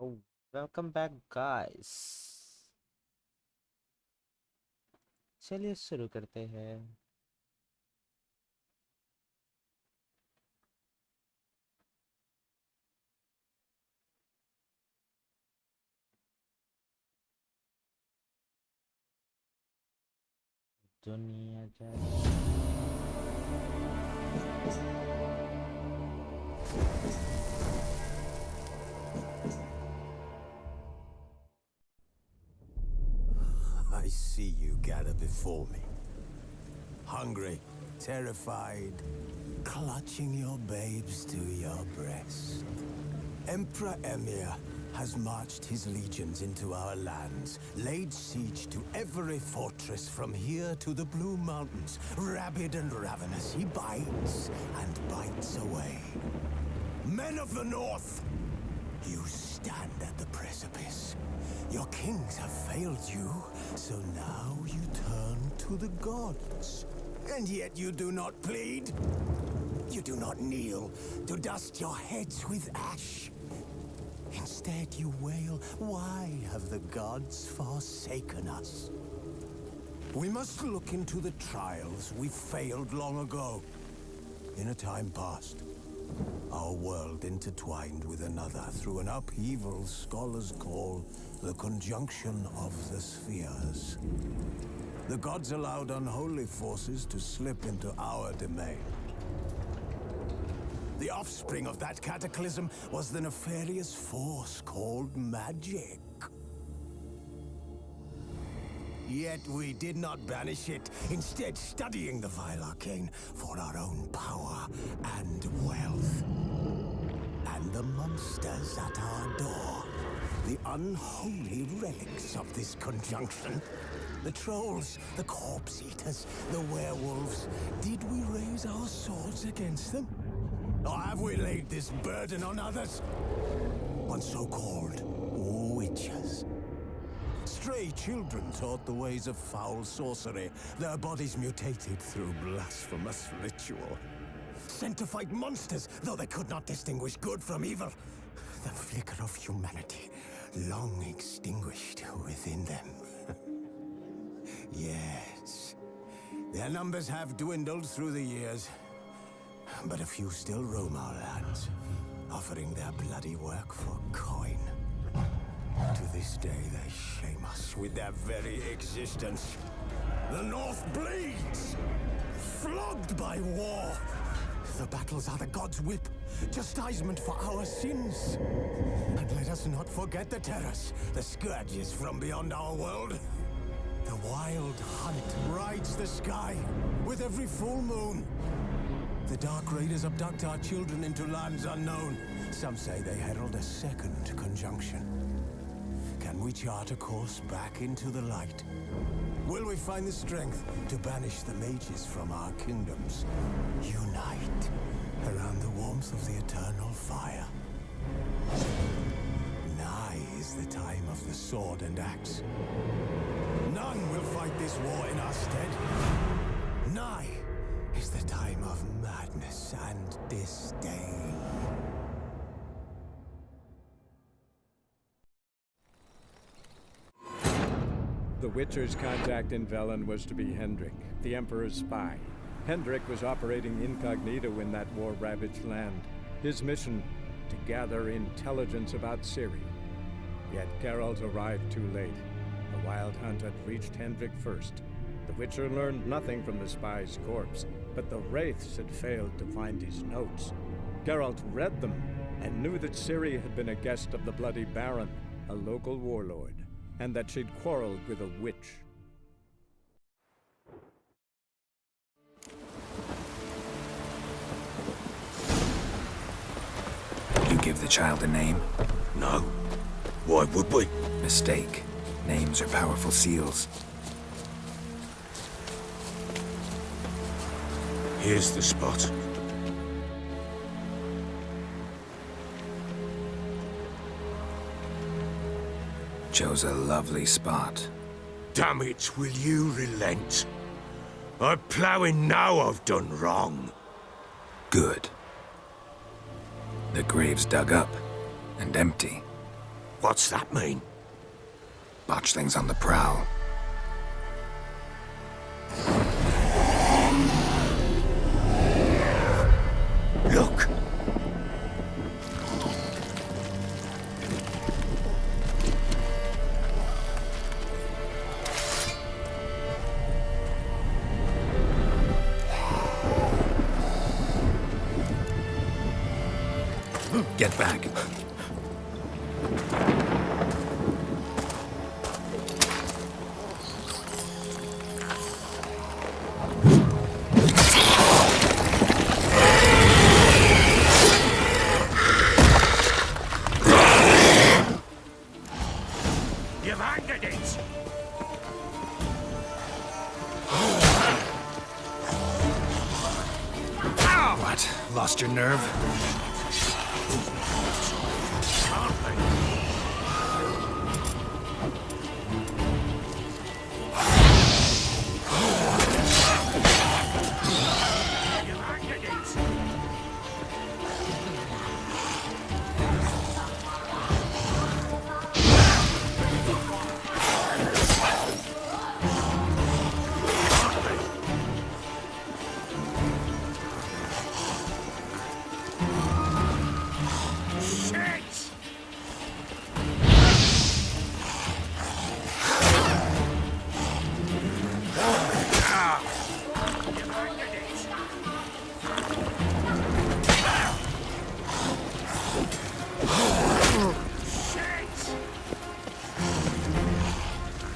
Oh, welcome back guys। चलिए शुरू करते हैं। दुनिया जाने। I see you gather before me. Hungry, terrified, clutching your babes to your breast. Emperor Emir has marched his legions into our lands, laid siege to every fortress from here to the Blue Mountains. Rabid and ravenous, he bites and bites away. Men of the North, you stand at the precipice. Your kings have failed you, so now you turn to the gods. And yet you do not plead. You do not kneel to dust your heads with ash. Instead you wail, why have the gods forsaken us? We must look into the trials we failed long ago. In a time past, our world intertwined with another through an upheaval scholars call the conjunction of the spheres. The gods allowed unholy forces to slip into our domain. The offspring of that cataclysm was the nefarious force called magic. Yet we did not banish it, instead studying the vile arcane for our own power and wealth. And the monsters at our door, the unholy relics of this conjunction. The trolls, the corpse eaters, the werewolves. Did we raise our swords against them? Or have we laid this burden on others? On so-called witches. Stray children taught the ways of foul sorcery, their bodies mutated through blasphemous ritual. Sent to fight monsters, though they could not distinguish good from evil. The flicker of humanity, long extinguished within them. Yes, their numbers have dwindled through the years, but a few still roam our lands, offering their bloody work for coin. To this day, they shame us with their very existence. The North bleeds, flogged by war. The battles are the gods' whip, chastisement for our sins. And let us not forget the terrors, the scourges from beyond our world. The wild hunt rides the sky with every full moon. The Dark Raiders abduct our children into lands unknown. Some say they herald a second conjunction. Can we chart a course back into the light? Will we find the strength to banish the mages from our kingdoms? Unite around the warmth of the eternal fire. Nigh is the time of the sword and axe. None will fight this war in our stead. Nigh is the time of madness and disdain. The Witcher's contact in Velen was to be Hendrik, the Emperor's spy. Hendrik was operating incognito in that war-ravaged land. His mission, to gather intelligence about Ciri. Yet Geralt arrived too late. The Wild Hunt had reached Hendrik first. The Witcher learned nothing from the spy's corpse, but the Wraiths had failed to find his notes. Geralt read them, and knew that Ciri had been a guest of the Bloody Baron, a local warlord, and that she'd quarreled with a witch. You give the child a name? No. Why would we? Mistake. Names are powerful seals. Here's the spot. Chose a lovely spot. Damn it, will you relent? I'm ploughing now I've done wrong. Good. The grave's dug up and empty. What's that mean? Botchlings on the prowl. Look! Get back. You've angered it! What? Lost your nerve? Can't be. You've angered it! Shit!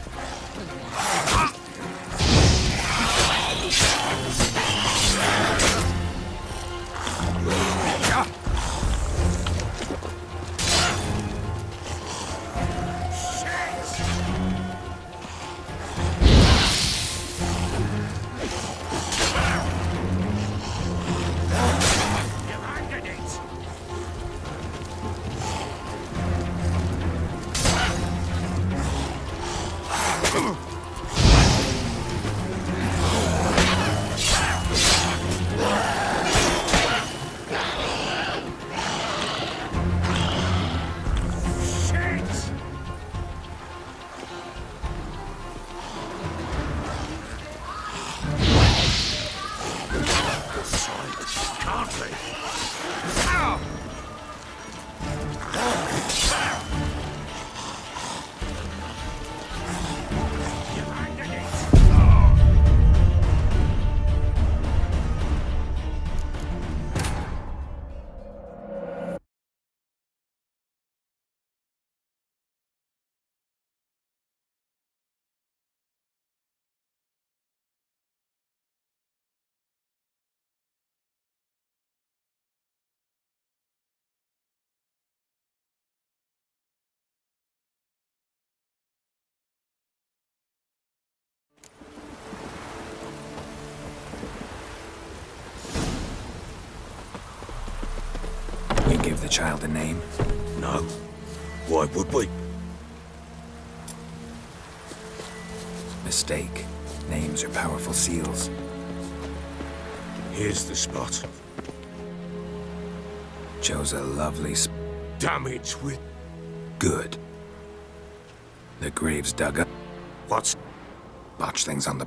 You've angered it! Shit! Shit! You've angered it! Shit! Can't be. Ow! You've angered it! You give the child a name? No. Why would we? Mistake. Names are powerful seals. Here's the spot. Chose a lovely Damage with... good. The grave's dug up. What's... Botchlings on the...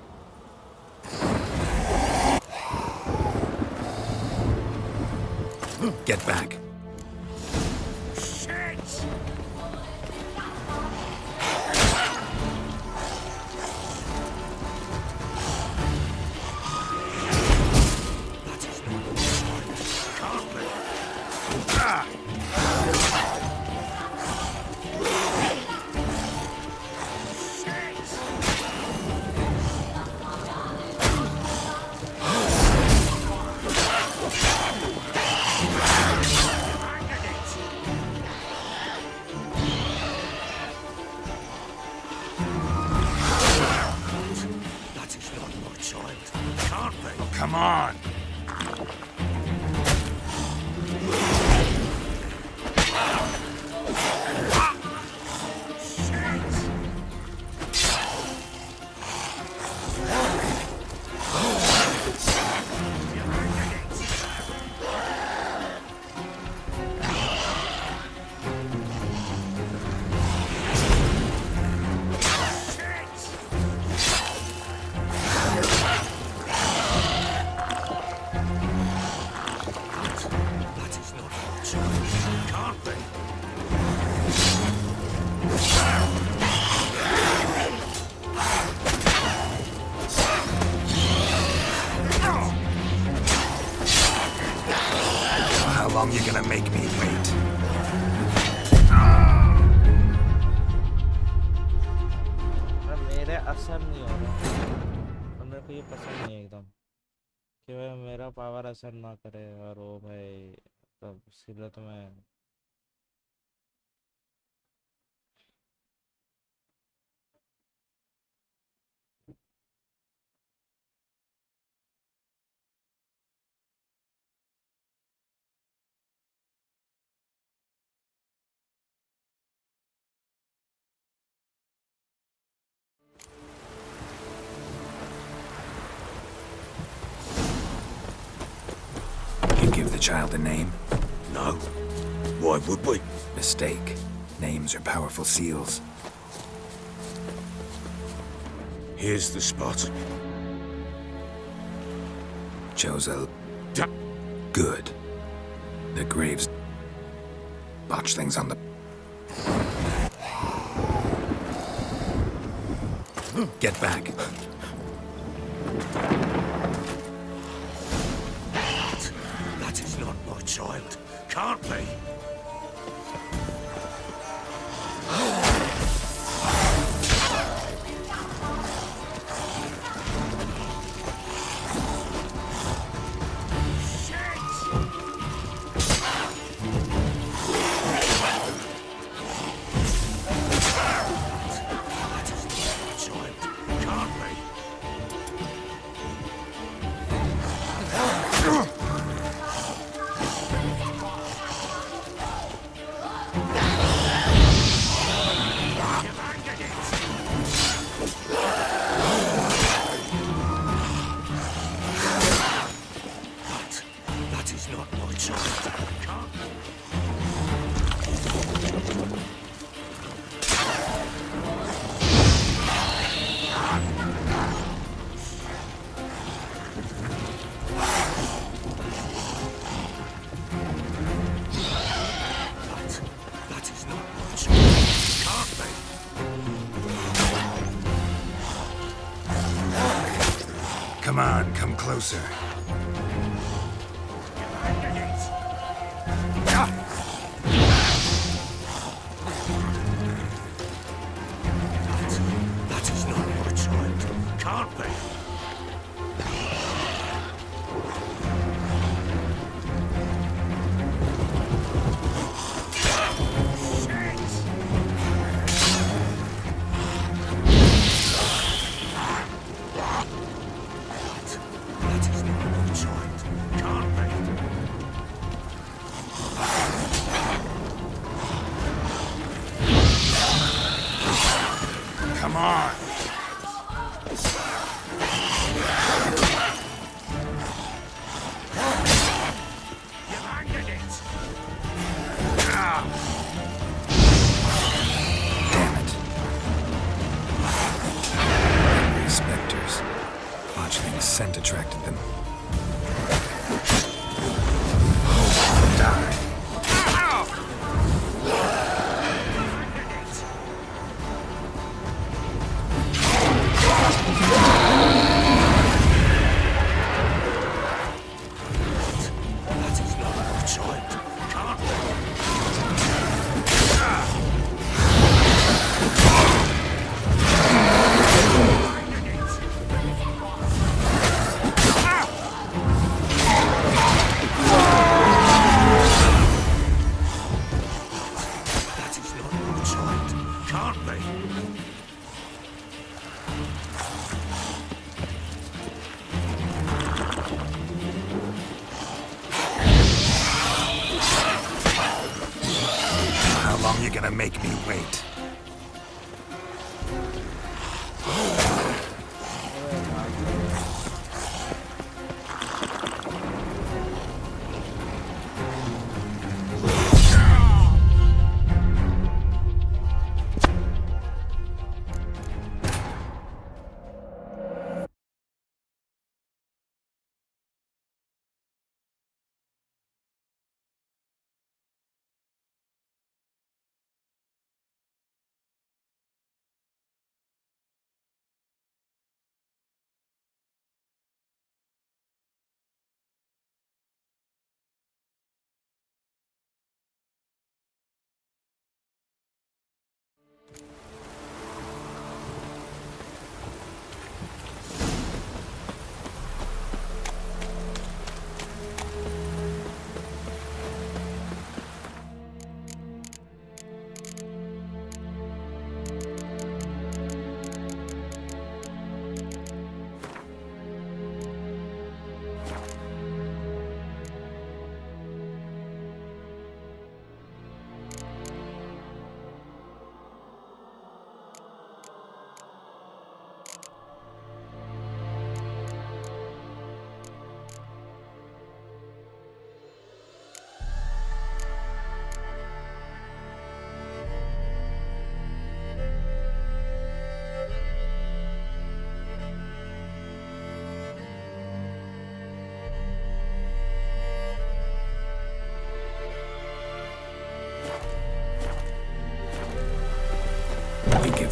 Get back. Shit! That is not the sign. Can't be. Shit! That is not my child. Can't be. Come on! child. Can't be. How long you gonna make me wait? पर मेरे असर नहीं हो रहा और मेरे को ये पसंद नहीं है एकदम कि भाई मेरा पावर असर ना करे और वो भाई तब इसलिए तो मैं You give the child a name? No. Why would we? Mistake. Names are powerful seals. Here's the spot. Chose a... Da- Good. The graves... Botchlings on the... Get back. That is not my child. Can't be. That is not my child. Can't. That is not my child. Can't be. Come on, come closer. That is not my child. Can't be. That is not my child. Can't be. Come on. You've angered it. Damn it. Angry specters. Botchling's scent attracted them. Die. That is not my child. Can't be. That is not my child. Can't be. How long you gonna make me wait?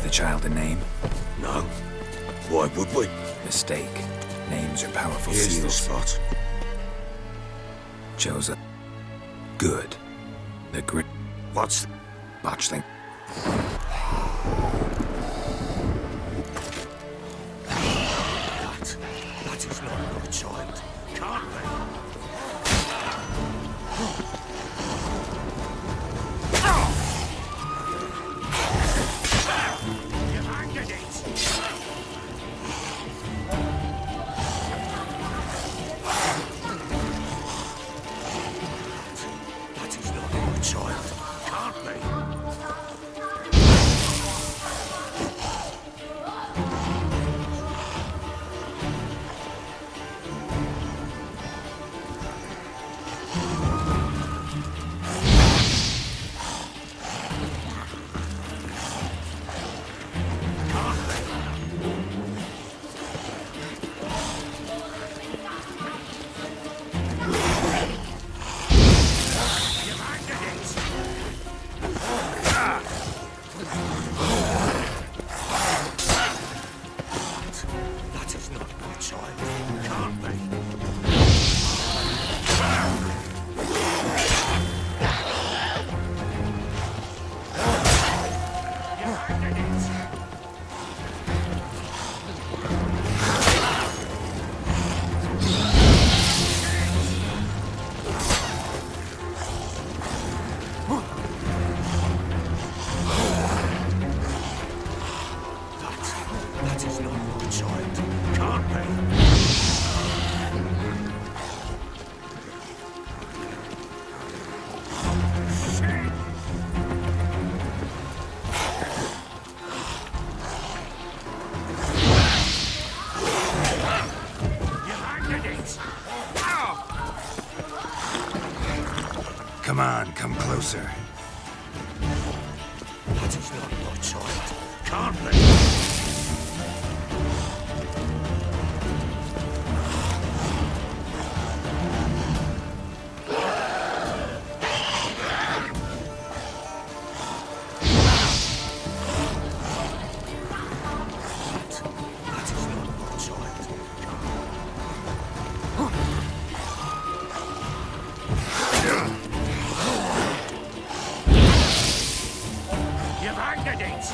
the child a name? No. Why would we? Mistake. Names are powerful Here's the seals. spot. Joseph. Good. The grit. What's... Botchling. That is not your child. Can't be. You've angered it. That is not your child. Can't be. That is not your child. Can't be. You've angered it. That is not your child. Can't be. Shit. You've angered it. Come on, come closer. That is not your child. Can't be. That is not your child. You've angered it.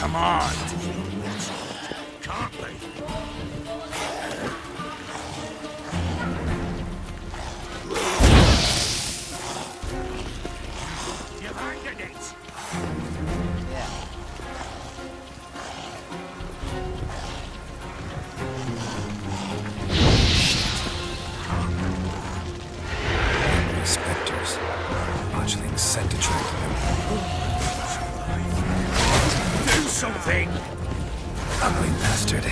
Come on. Can't be. You've angered it. Yeah. Specters. Botchling's scent attracted them. Do something. Ugly bastard.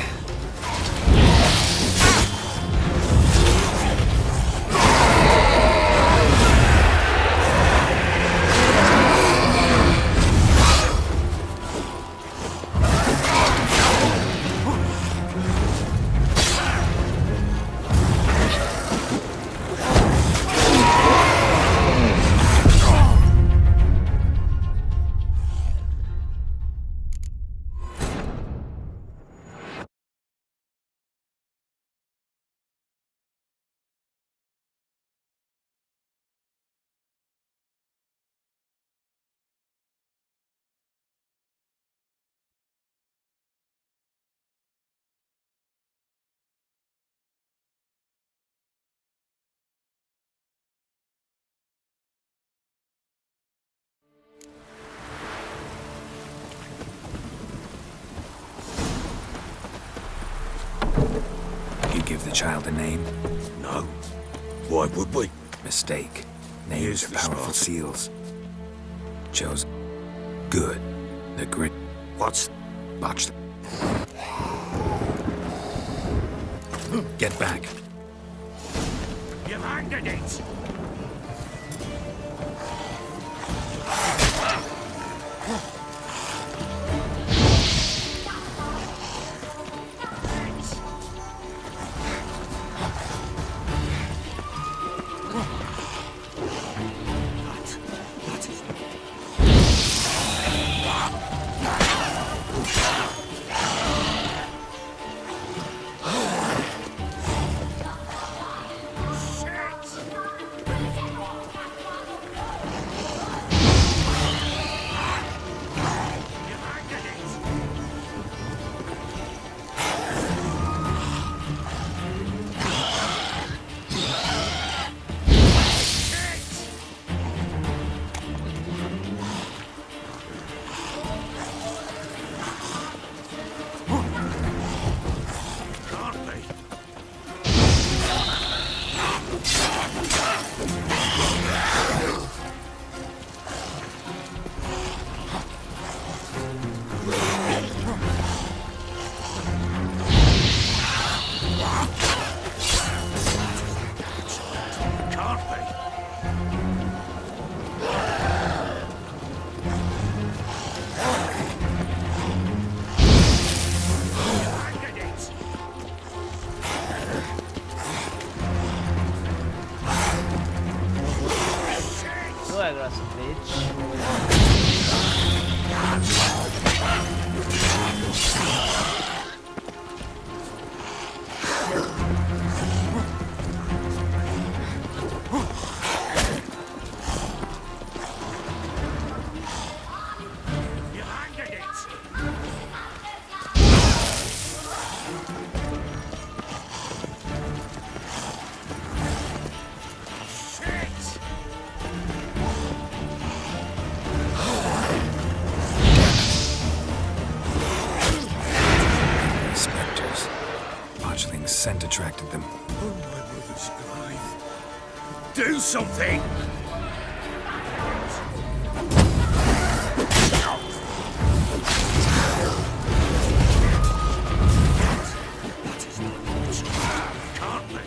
You give the child a name? No. Why would we? Mistake. Here's Names are the powerful spot. seals. Chose. Good. The grit. What's... Botched. Get back. You've angered it! That is So aggressive, bitch. You've angered it! Shit! Specters. Botchling's scent attracted them. Oh, my mother's alive. Do something! That is not much. Can't be.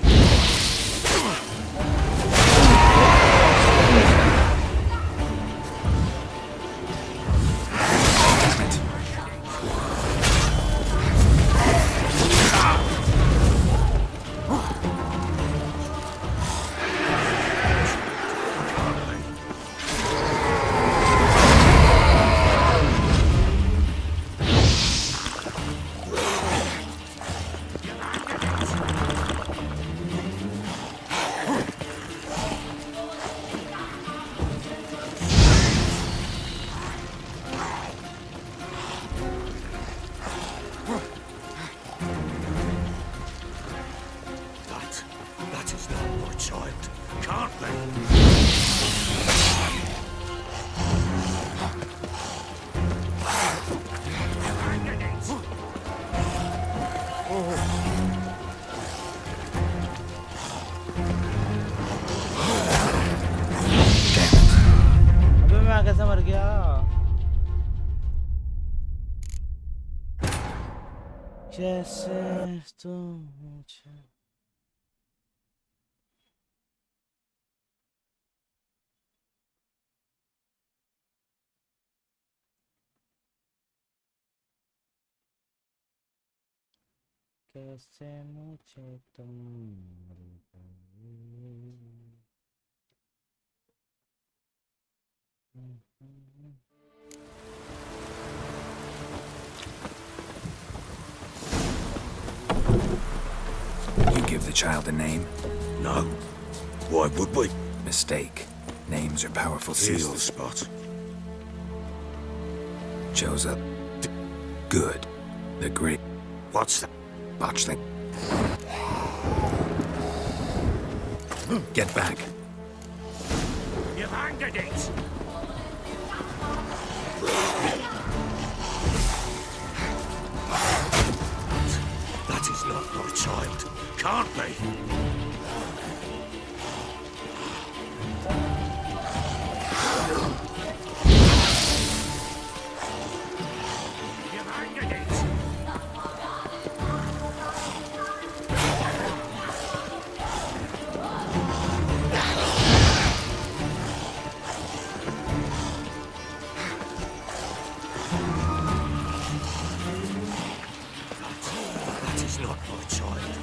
Damn it. That is not my child. Can't be. You've angered it! अबे मैं कैसे मर गया? जैसे तुम मुझे कैसे मुझे तुम मिल गई। You give the child a name? No. Why would we? Mistake. Names are powerful Seal seals. spot. Chose up. Good. The great What's that? botchling. Get back. You've angered it! That is not my child. Can't be. You've angered it! is not my child.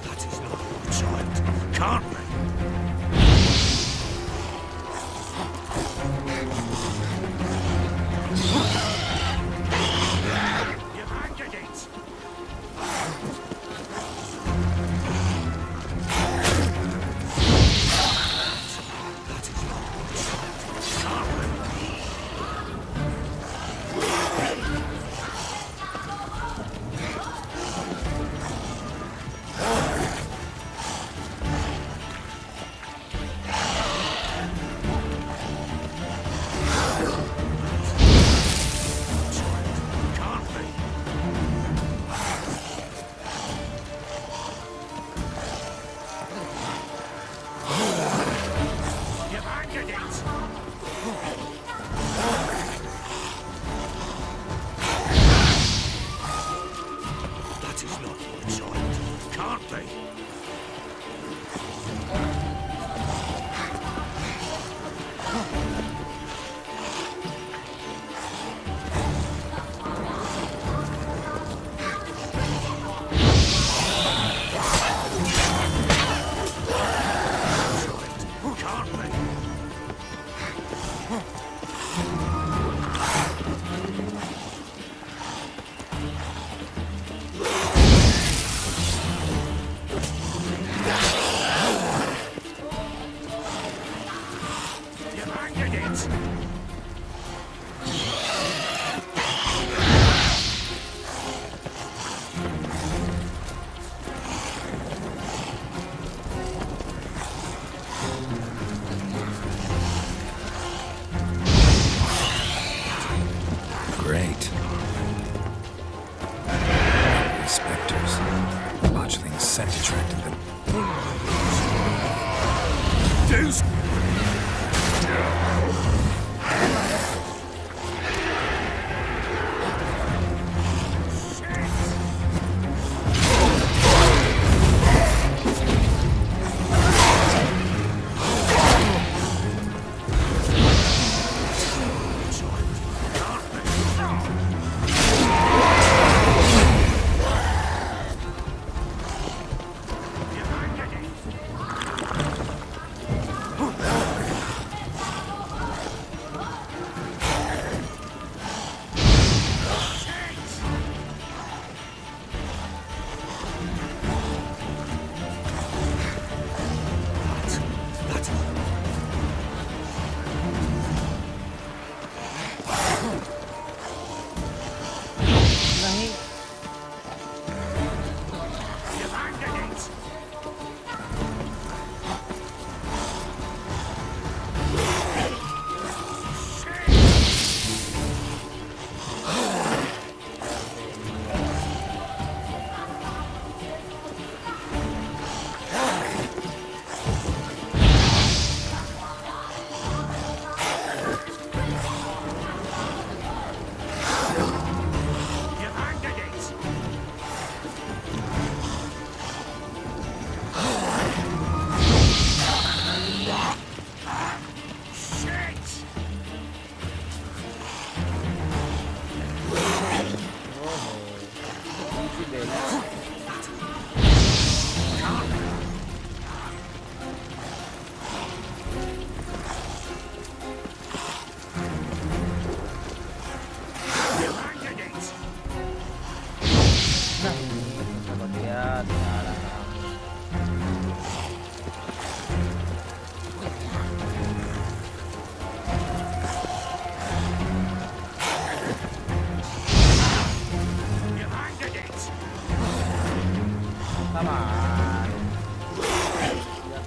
That is not my child. Can't be. You've angered it. That is not my child. Can't be. Can't be. You've angered it. That is not my child. Can't be. Can't be. You've angered it. Great. Specters. Botchling's scent attracted them. Deuce. You've angered it.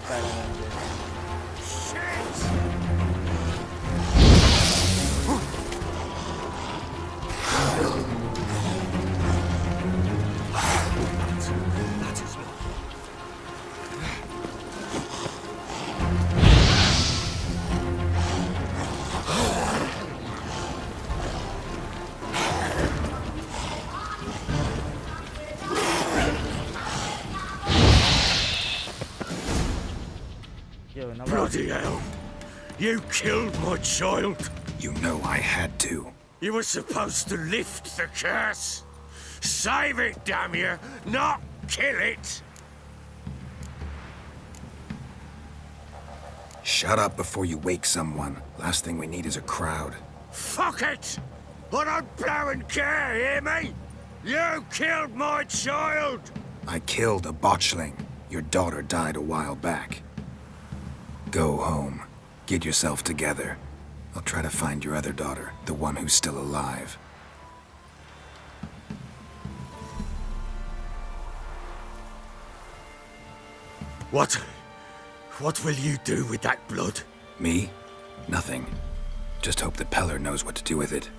पैरालेंगे। That is not. ये हो ना बात। Bloody hell! You killed my child! You know I had to. You were supposed to lift the curse! Save it, damn you! Not kill it! Shut up before you wake someone. Last thing we need is a crowd. Fuck it! I don't blow and care, hear me? You killed my child! I killed a botchling. Your daughter died a while back. Go home. Get yourself together. I'll try to find your other daughter, the one who's still alive. What will you do with that blood? Me? Nothing. Just hope that Peller knows what to do with it.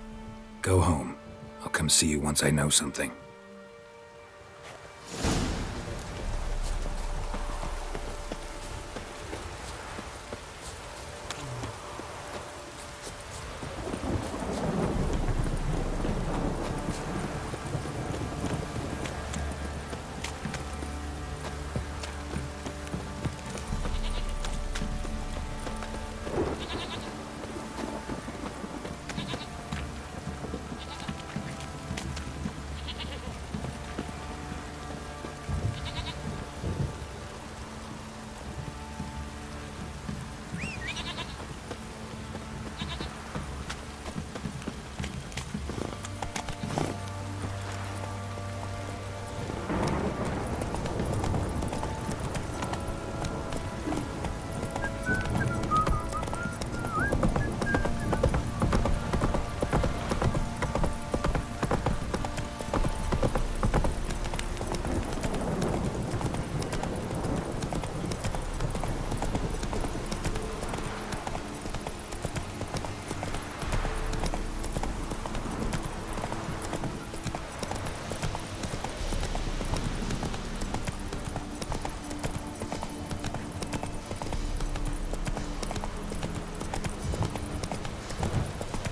Go home. I'll come see you once I know something.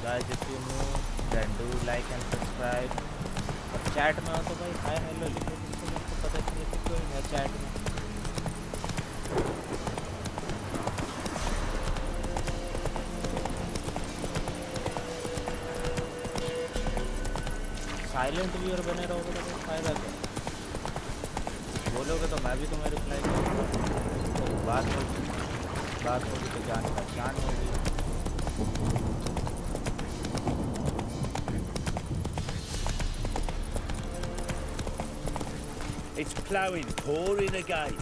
Guys, if you new, then do like and subscribe. और chat में हो तो भाई hi hello लिखो, जिससे मेरे को पता चले कि कोई है चैट में। साइलेंट व्यूअर बने रहोगे तो कोई फायदा क्या? बोलोगे तो मैं भी तुम्हें रिप्लाई करूँगा। तो बात होगी तो जान पहचान होगी। It's ploughing, pouring again.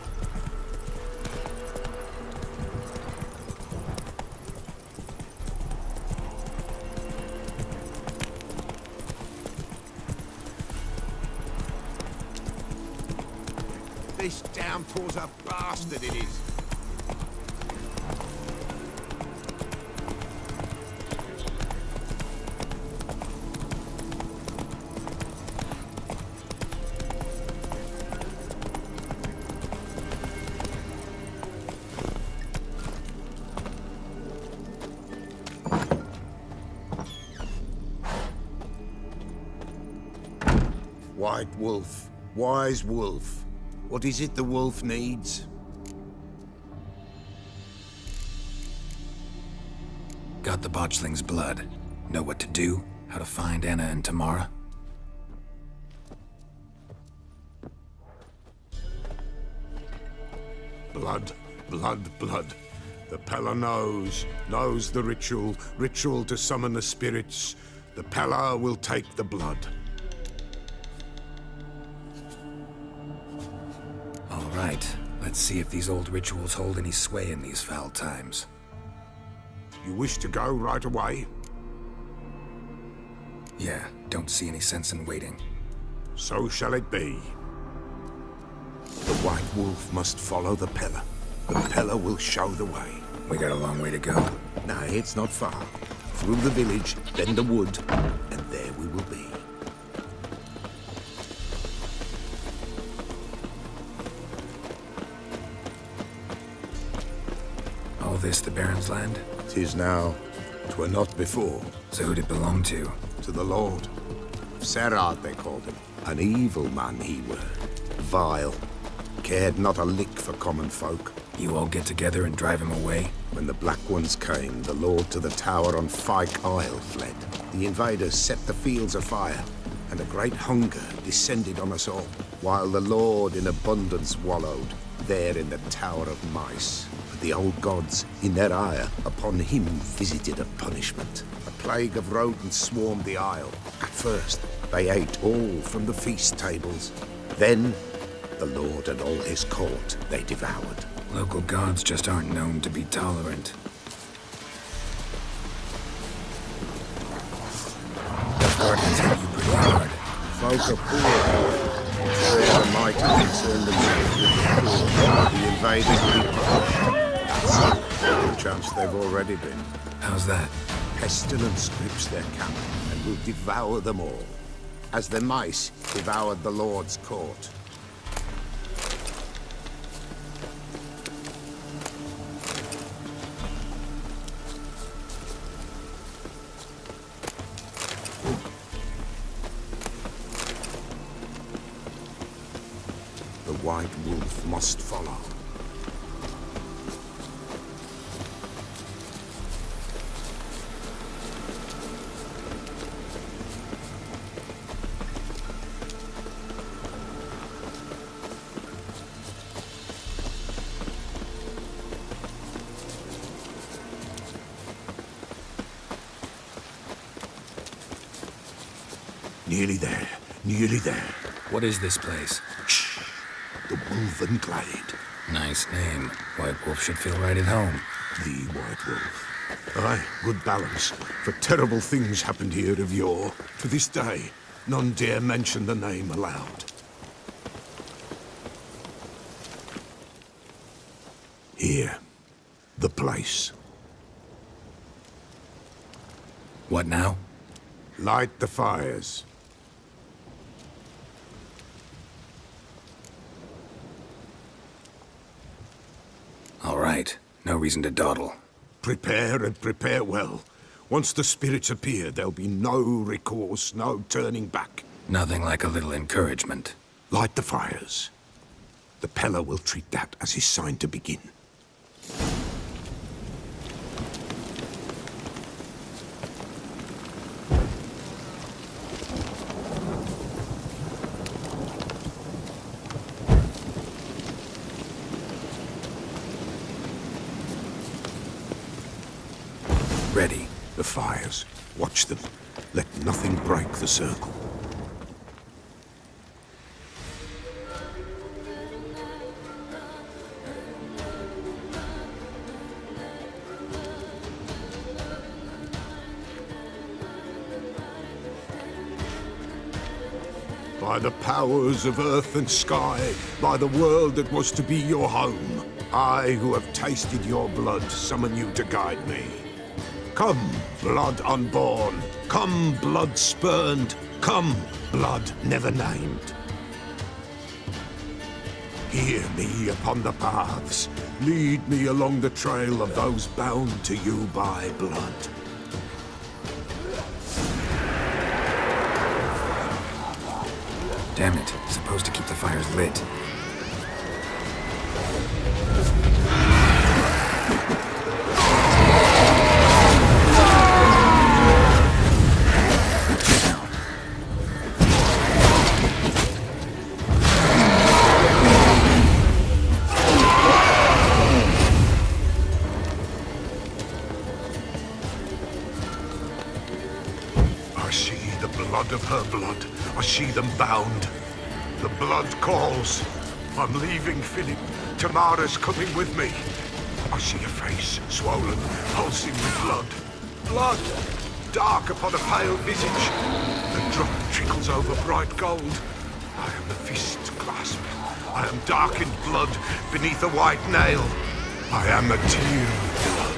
This downpour's a bastard, it is. White wolf, wise wolf. What is it the wolf needs? Got the botchling's blood. Know what to do? How to find Anna and Tamara? Blood, blood, blood. The Pella knows the ritual to summon the spirits. The Pella will take the blood. All right. Let's see if these old rituals hold any sway in these foul times. You wish to go right away? Yeah, don't see any sense in waiting. So shall it be. The White Wolf must follow the Pella. The Pella will show the way. We got a long way to go. No, it's not far. Through the village, then the wood, and there we will be. All this the Baron's land? 'Tis now. 'Twere not before. So who'd it belong to? To the Lord. Serad, they called him. An evil man he were. Vile. Cared not a lick for common folk. You all get together and drive him away? When the Black Ones came, the Lord to the tower on Fyke Isle fled. The invaders set the fields afire, and a great hunger descended on us all, while the Lord in abundance wallowed, there in the Tower of Mice. But the old gods, in their ire, upon him visited a punishment. A plague of rodents swarmed the isle. At first, they ate all from the feast tables. Then, the Lord and all his court they devoured. Local gods just aren't known to be tolerant. The Guardians hit you pretty hard. Folk are poor, however. They are mighty concerned themselves with the poor. The invaders will be punished. That's a chance they've already been. How's that? Pestilence grips their camp and will devour them all, as the mice devoured the Lord's court. The White Wolf must follow. Nearly there, nearly there. What is this place? Shh! The Wolven Glade. Nice name. White Wolf should feel right at home. The White Wolf. Aye, good balance. For terrible things happened here of yore. To this day, none dare mention the name aloud. Here, the place. What now? Light the fires. All right. No reason to dawdle. Prepare and prepare well. Once the spirits appear, there'll be no recourse, no turning back. Nothing like a little encouragement. Light the fires. The Pella will treat that as his sign to begin. Ready. The fires. Watch them. Let nothing break the circle. By the powers of earth and sky, by the world that was to be your home, I, who have tasted your blood, summon you to guide me. Come, blood unborn. Come, blood spurned. Come, blood never named. Hear me upon the paths. Lead me along the trail of those bound to you by blood. Damn it. Supposed to keep the fires lit. I see the blood of her blood. I see them bound. The blood calls. I'm leaving Philip. Tamara's coming with me. I see a face, swollen, pulsing with blood. Blood! Dark upon a pale visage. The drop trickles over bright gold. I am the fist clasped. I am darkened blood beneath a white nail. I am a tear of blood.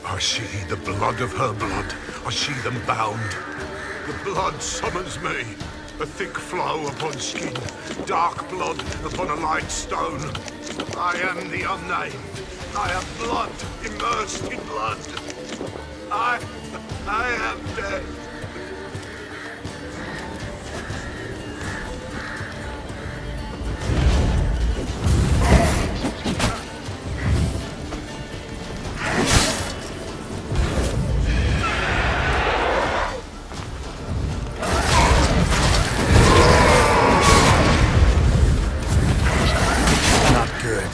I see the blood of her blood. I see them bound. The blood summons me. A thick flow upon skin, dark blood upon a light stone. I am the unnamed. I am blood immersed in blood. I am dead. Not good.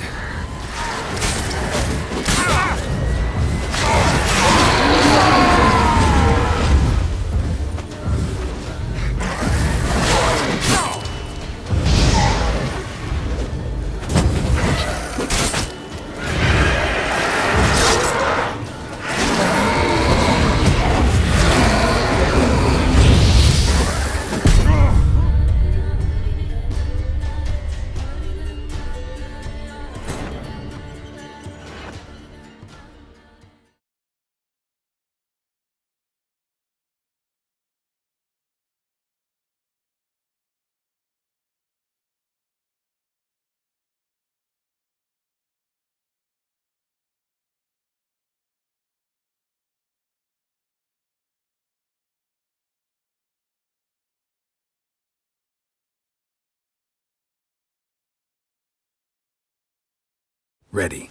Ready.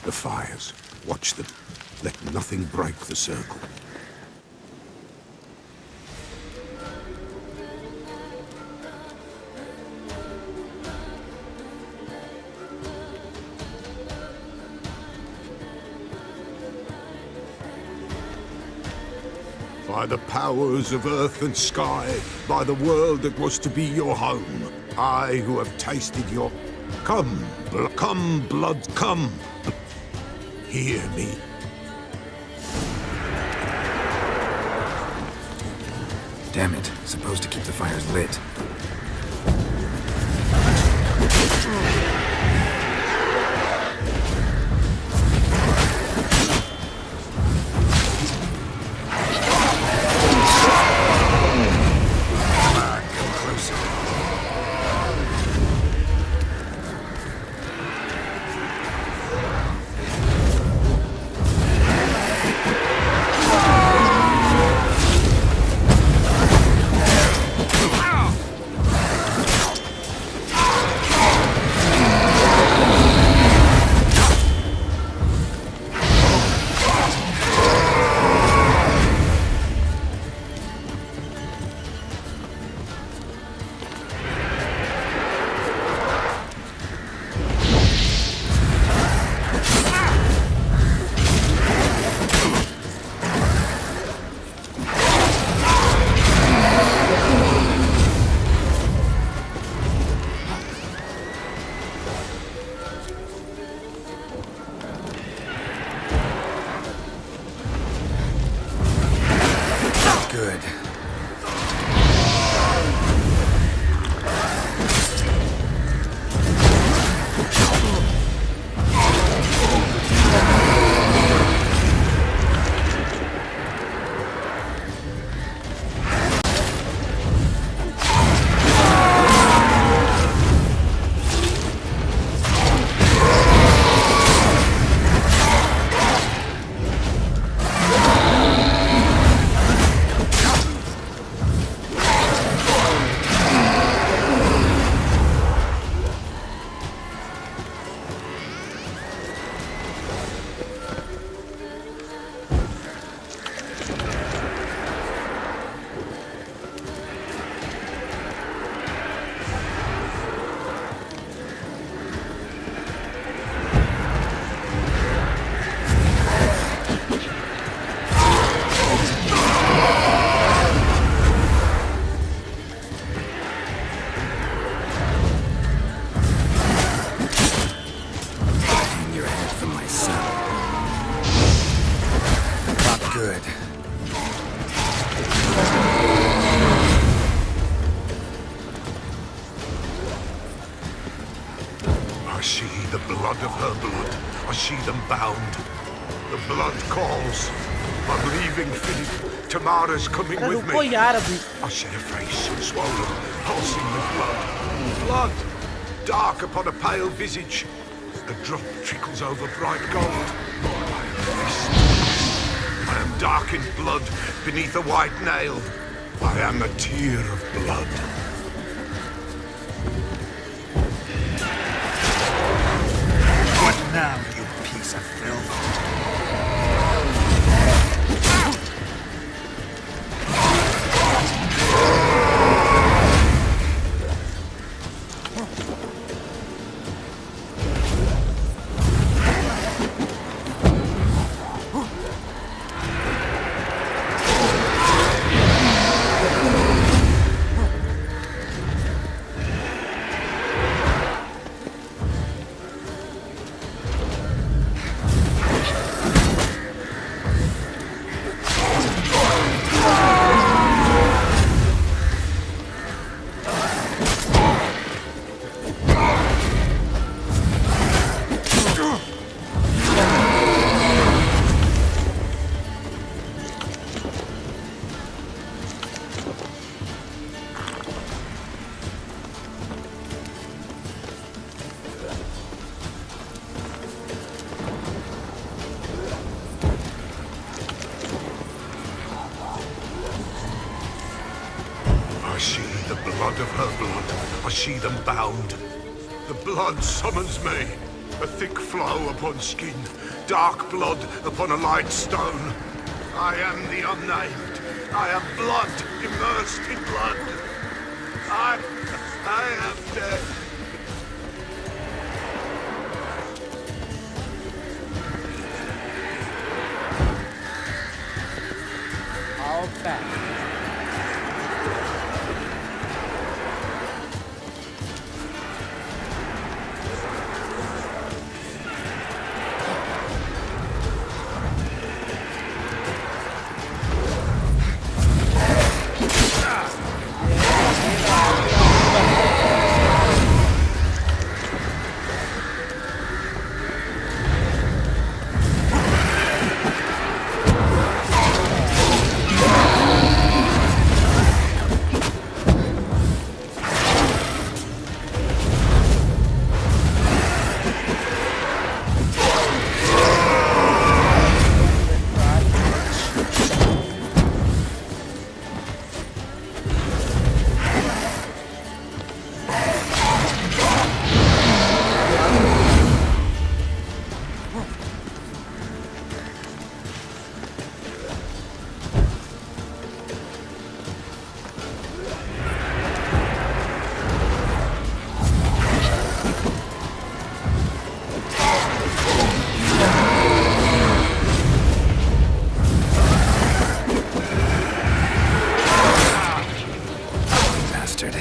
The fires. Watch them. Let nothing break the circle. By the powers of earth and sky, by the world that was to be your home, I who have tasted your... Come, come, blood, come. Hear me. Damn it. Supposed to keep the fires lit. I see them bound. The blood calls. I'm leaving, Philip. Tamara's coming अरे with रुको me. यार अभी I see a face, swollen, pulsing with blood. Blood! Dark upon a pale visage. A drop trickles over bright gold. I am mist. I am dark in blood beneath a white nail. I am a tear of blood. What now, you piece of filth? I see the blood of her blood. I see them bound. The blood summons me. A thick flow upon skin. Dark blood upon a light stone. I am the unnamed. I am blood immersed in blood. I am dead. आओ back. Bastard.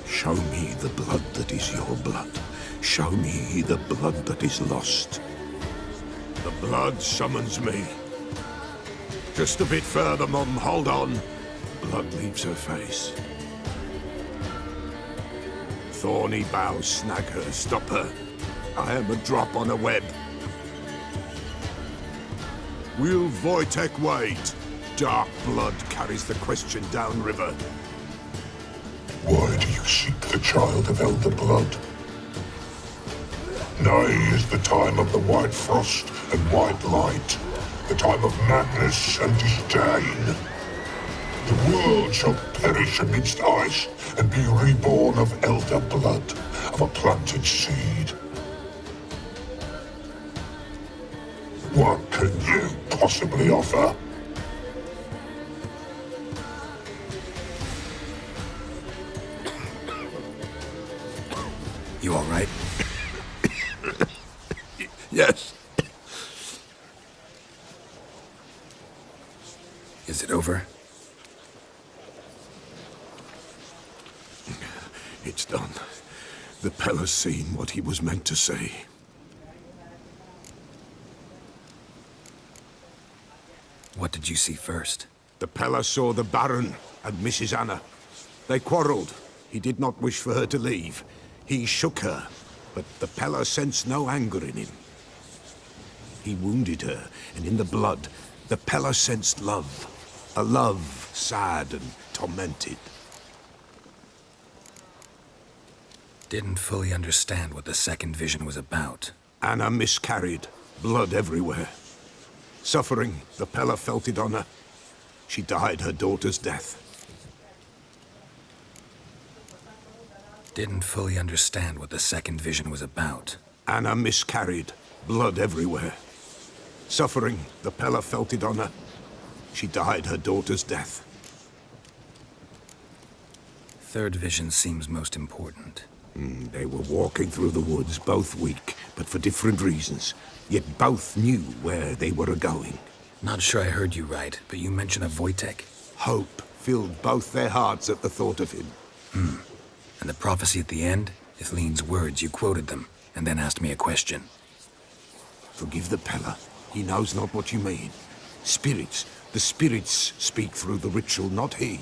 Show me the blood that is your blood. Show me the blood that is lost. The blood summons me. Just a bit further, Mum. Hold on. Blood leaves her face. Thorny boughs snag her, stop her. I am a drop on a web. Will Wojtek wait? Dark blood carries the question downriver. Why do you seek the child of elder blood? Nigh is the time of the white frost and white light, the time of madness and disdain. The world shall perish amidst ice and be reborn of elder blood, of a planted seed. can you possibly offer? You all right? Yes. Is it over? It's done. The Pella's seen what he was meant to say. What did you see first? The Pella saw the Baron and Mrs. Anna. They quarreled. He did not wish for her to leave. He shook her, but the Pella sensed no anger in him. He wounded her, and in the blood, the Pella sensed love. A love sad and tormented. Didn't fully understand what the second vision was about. Anna miscarried, blood everywhere. Suffering, the Pella felt it on her. She died her daughter's death. Didn't fully understand what the second vision was about. Anna miscarried, blood everywhere. Suffering, the Pella felt it on her. She died her daughter's death. Third vision seems most important. They were walking through the woods, both weak, but for different reasons. Yet both knew where they were going. Not sure I heard you right, but you mentioned a Wojtek. Hope filled both their hearts at the thought of him. And the prophecy at the end? Ithlin's words, you quoted them, and then asked me a question. Forgive the Pella. He knows not what you mean. Spirits. The spirits speak through the ritual, not he.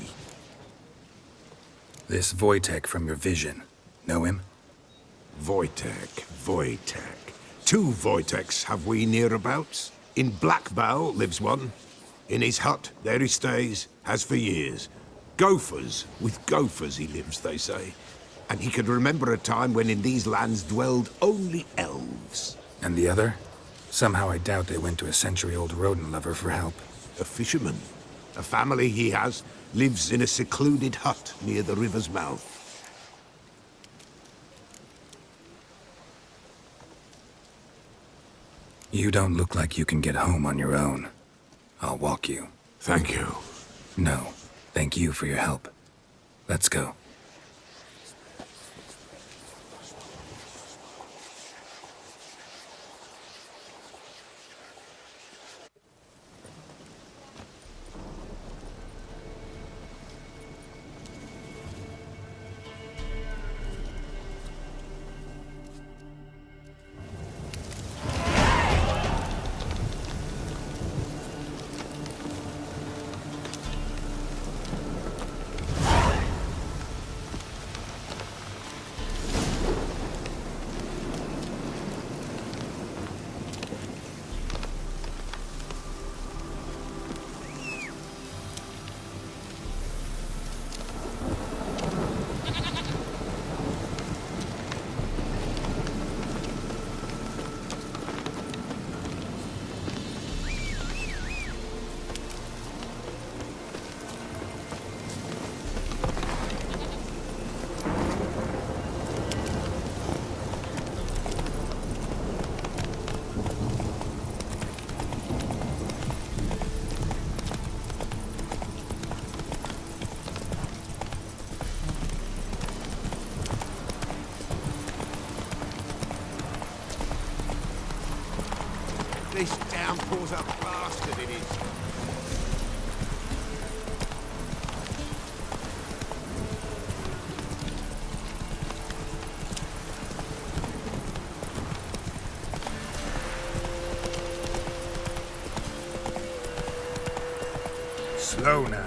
This Wojtek from your vision. Know him? Wojtek. Two Wojteks have we nearabouts. In Blackbow lives one. In his hut, there he stays, has for years. Gophers, with gophers he lives, they say. And he could remember a time when in these lands dwelled only elves. And the other? Somehow I doubt they went to a century-old rodent lover for help. A fisherman. A family he has lives in a secluded hut near the river's mouth. You don't look like you can get home on your own. I'll walk you. Thank you. No, thank you for your help. Let's go. This downpour's a bastard, it is. Slow now.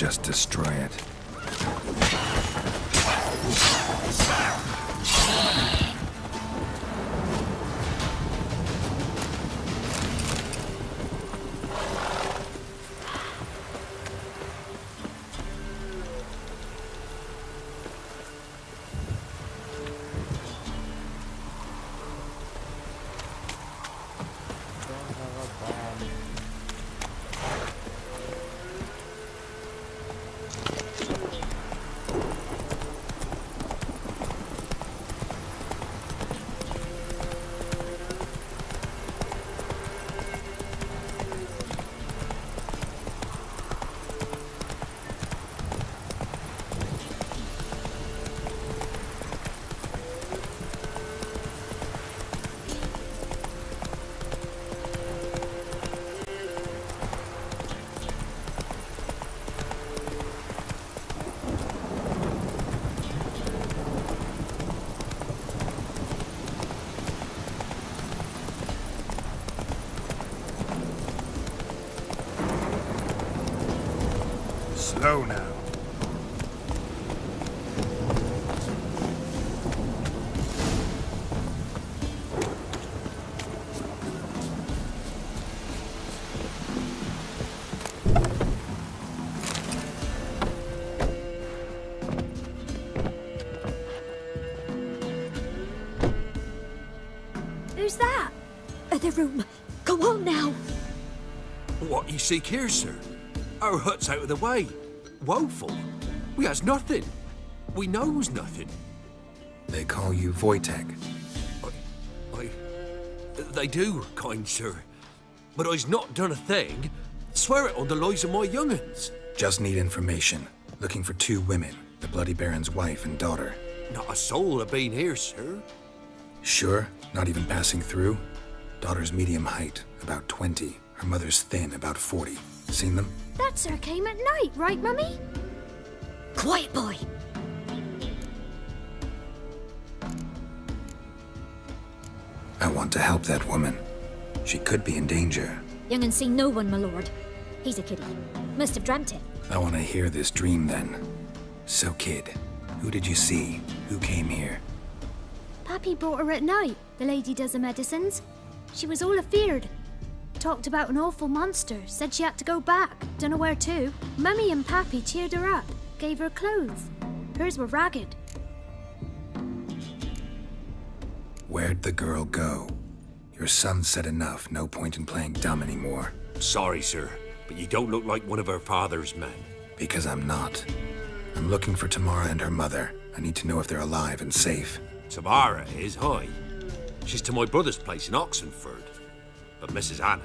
just destroy it. Don't have a bomb. Slow now. Who's that? Other room. Go on now. What you seek here, sir? Our hut's out of the way. Woeful. We has nothing. We knows nothing. They call you Wojtek. They do, kind sir. But I's not done a thing. Swear it on the lives of my young'uns. Just need information. Looking for 2 women, the Bloody Baron's wife and daughter. Not a soul have been here, sir. Sure? Not even passing through? Daughter's medium height, about 20. Her mother's thin, about 40. Seen them? That sir came at night, right, Mummy? Quiet, boy. I want to help that woman. She could be in danger. Young and seen no one, my lord. He's a kiddie. Must have dreamt it. I want to hear this dream then. So, kid, who did you see? Who came here? Pappy brought her at night. The lady does the medicines. She was all afeared. Talked about an awful monster. Said she had to go back. Dunno where to. Mummy and Pappy cheered her up. Gave her clothes. Hers were ragged. Where'd the girl go? Your son said enough. No point in playing dumb anymore. Sorry, sir, but you don't look like one of our father's men. Because I'm not. I'm looking for Tamara and her mother. I need to know if they're alive and safe. Tamara is, hi. She's to my brother's place in Oxenford. But Mrs. Anna,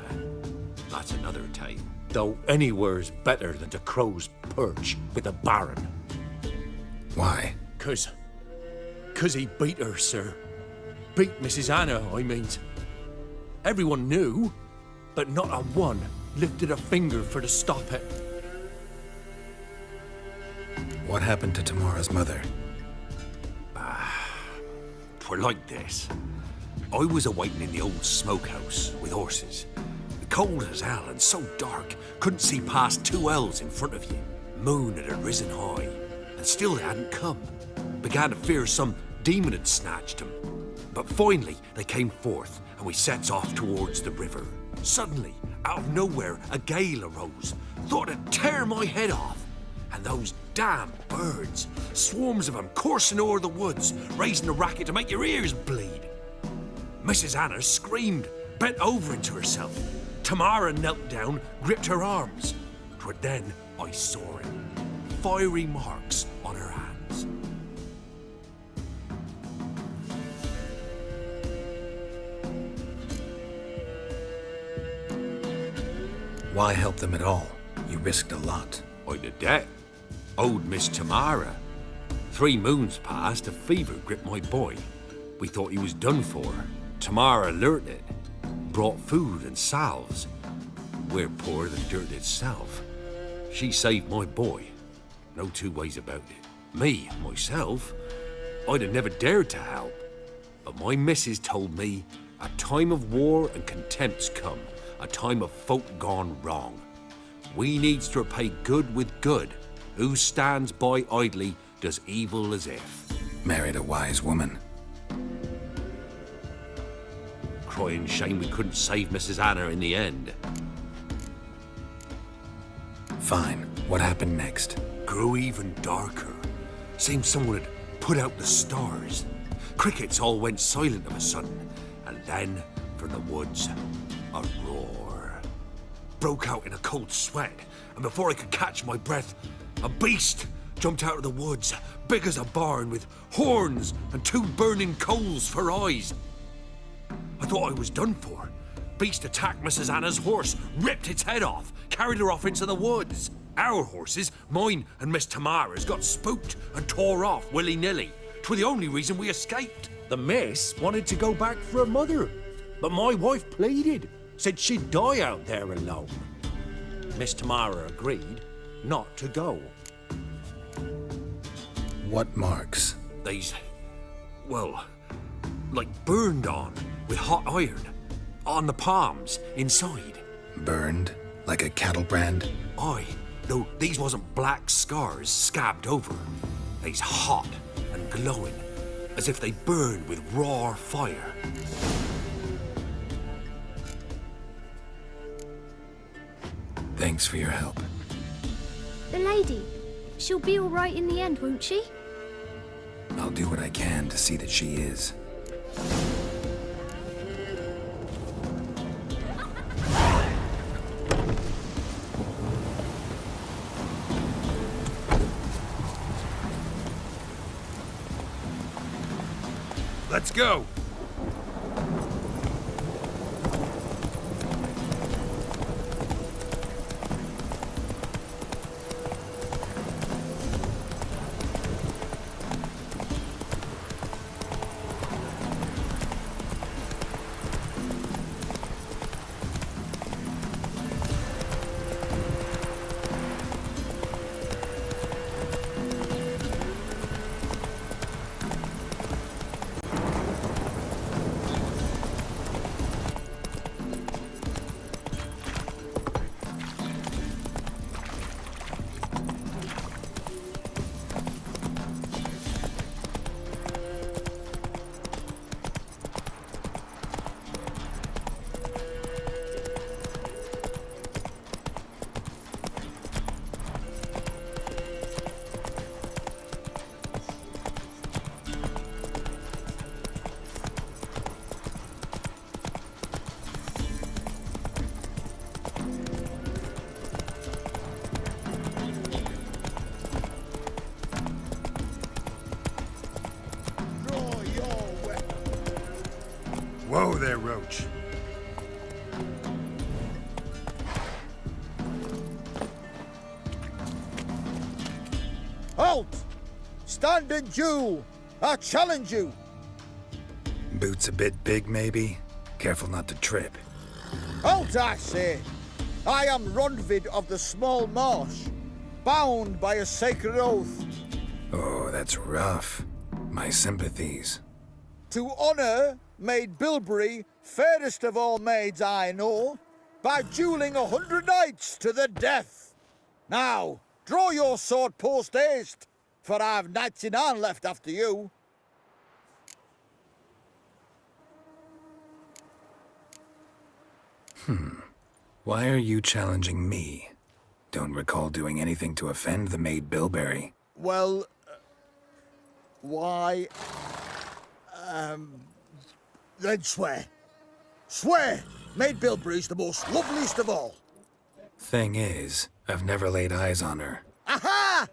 that's another tale. Though anywhere's better than to Crow's Perch with a baron. Why? 'Cause he beat her, sir. Beat Mrs. Anna, I mean. Everyone knew, but not a one lifted a finger for to stop it. What happened to Tamara's mother? 'Twere like this. I was awaiting in the old smokehouse with horses. Cold as hell and so dark, couldn't see past 2 ells in front of you. Moon had risen high, and still they hadn't come. Began to fear some demon had snatched them. But finally they came forth, and we sets off towards the river. Suddenly, out of nowhere, a gale arose. Thought it'd tear my head off. And those damn birds, swarms of them coursing o'er the woods, raising a racket to make your ears bleed. Mrs. Anna screamed, bent over into herself. Tamara knelt down, gripped her arms. 'Twere then I saw it. Fiery marks on her hands. Why help them at all? You risked a lot. I'd a debt. Owed Miss Tamara. 3 moons passed, a fever gripped my boy. We thought he was done for. Tamara learnt it. Brought food and salves. We're poorer than dirt itself. She saved my boy. No 2 ways about it. Me, myself, I'd have never dared to help. But my missus told me a time of war and contempt's come. A time of folk gone wrong. We needs to repay good with good, Who stands by idly does evil as if. Married a wise woman. Crying shame we couldn't save Mrs. Anna in the end. Fine. What happened next? Grew even darker. Seemed someone had put out the stars. Crickets all went silent of a sudden, and then, from the woods, a roar. Broke out in a cold sweat, and before I could catch my breath, a beast jumped out of the woods, big as a barn, with horns and 2 burning coals for eyes. I thought I was done for. Beast attacked Mrs. Anna's horse, ripped its head off, carried her off into the woods. Our horses, mine and Miss Tamara's, got spooked and tore off willy-nilly. 'Twas the only reason we escaped. The miss wanted to go back for her mother, but my wife pleaded, said she'd die out there alone. Miss Tamara agreed not to go. What marks? They's, well, like burned on with hot iron. On the palms, inside. Burned? Like a cattle brand? Aye, though these wasn't black scars scabbed over. They's hot and glowing, as if they burned with raw fire. Thanks for your help. The lady, she'll be all right in the end, won't she? I'll do what I can to see that she is. Let's go! Whoa there, Roach. Halt! Stand and duel! I challenge you! Boots a bit big, maybe? Careful not to trip. Halt, I say! I am Ronvid of the Small Marsh, bound by a sacred oath. Oh, that's rough. My sympathies. To honour Maid Bilberry, fairest of all maids I know, by duelling 100 knights to the death. Now, draw your sword post haste, for I've 99 left after you. Why are you challenging me? Don't recall doing anything to offend the Maid Bilberry. Well, why... then swear. Swear! Maid Bilberry's the most loveliest of all. Thing is, I've never laid eyes on her. Aha!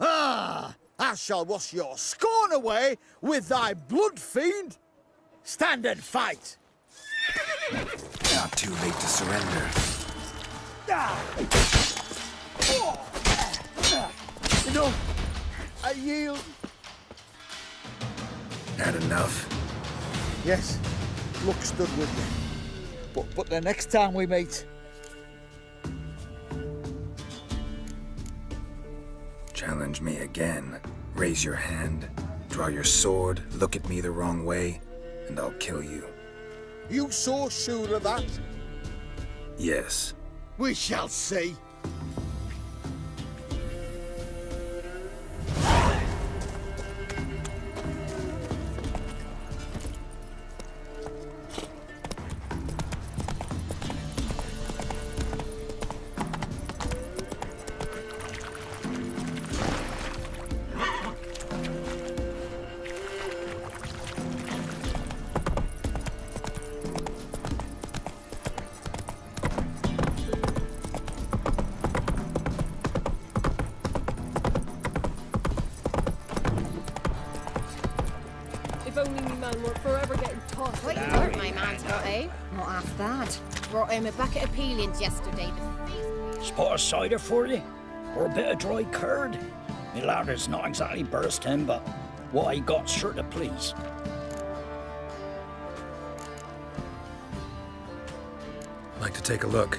Ah! I shall wash your scorn away with thy blood, fiend! Stand and fight! Not too late to surrender. No, I yield. Had enough? Yes, luck stood with me. But the next time we meet... Challenge me again. Raise your hand, draw your sword, look at me the wrong way, and I'll kill you. You so sure of that? Yes. We shall see. If only me man weren't forever getting tossed. What you hurt my man's got, eh? Not half bad. Brought him a bucket of peelings yesterday. Spot of cider for you? Or a bit of dry curd? Me ladder's not exactly bursting, but what I got's sure to please. Like to take a look.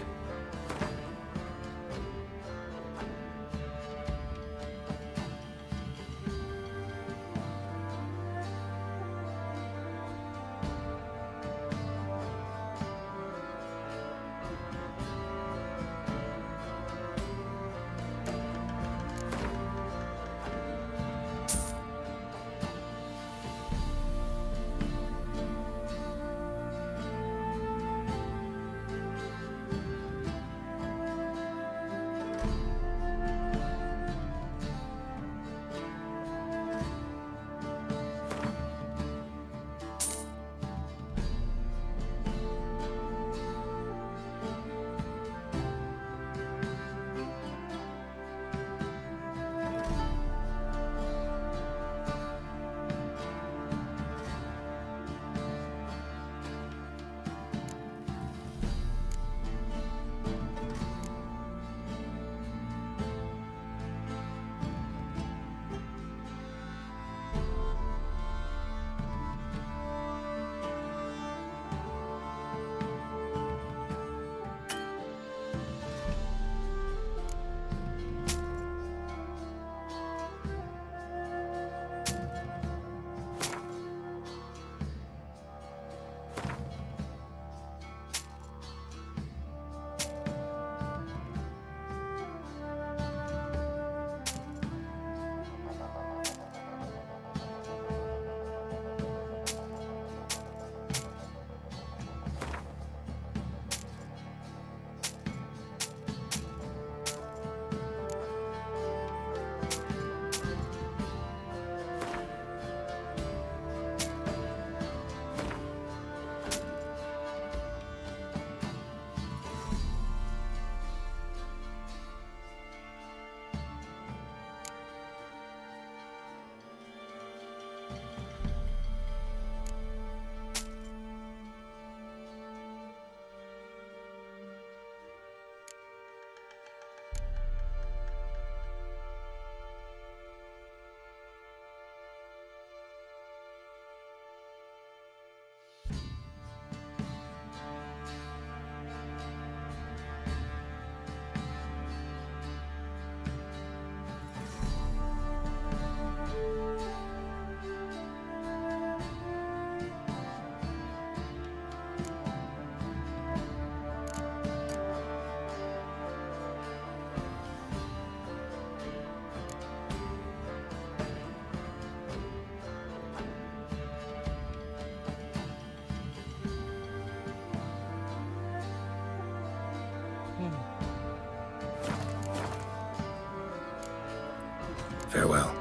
Farewell.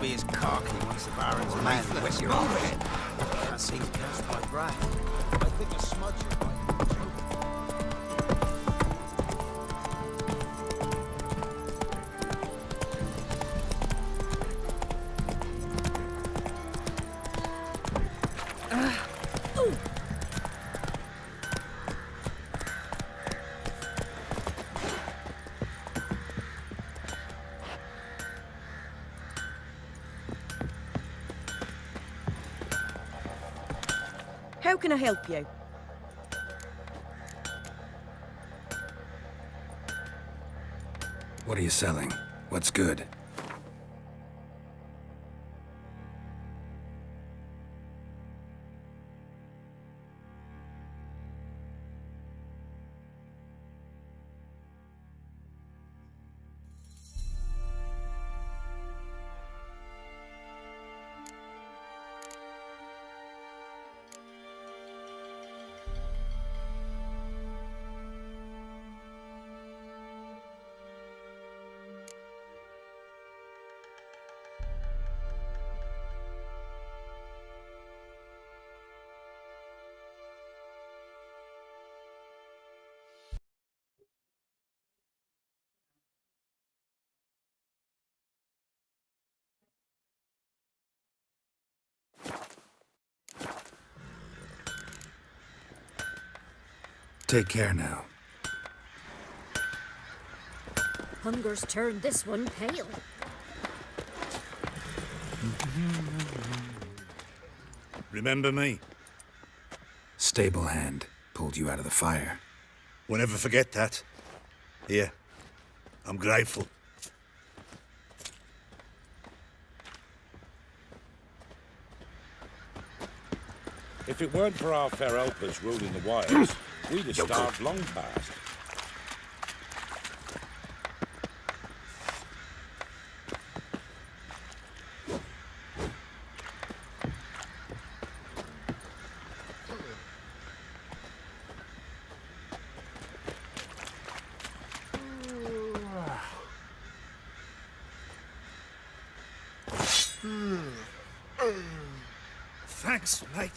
Be as cocky once the Baron's man whip your head. That seems just like right. I think a smudge is right. How can I help you? What are you selling? What's good? Take care now. Hunger's turned this one pale. Remember me? Stable hand pulled you out of the fire. We'll never forget that. Here, I'm grateful. If it weren't for our fair helpers ruling the wilds, we'd have starved long past. Thanks, mate.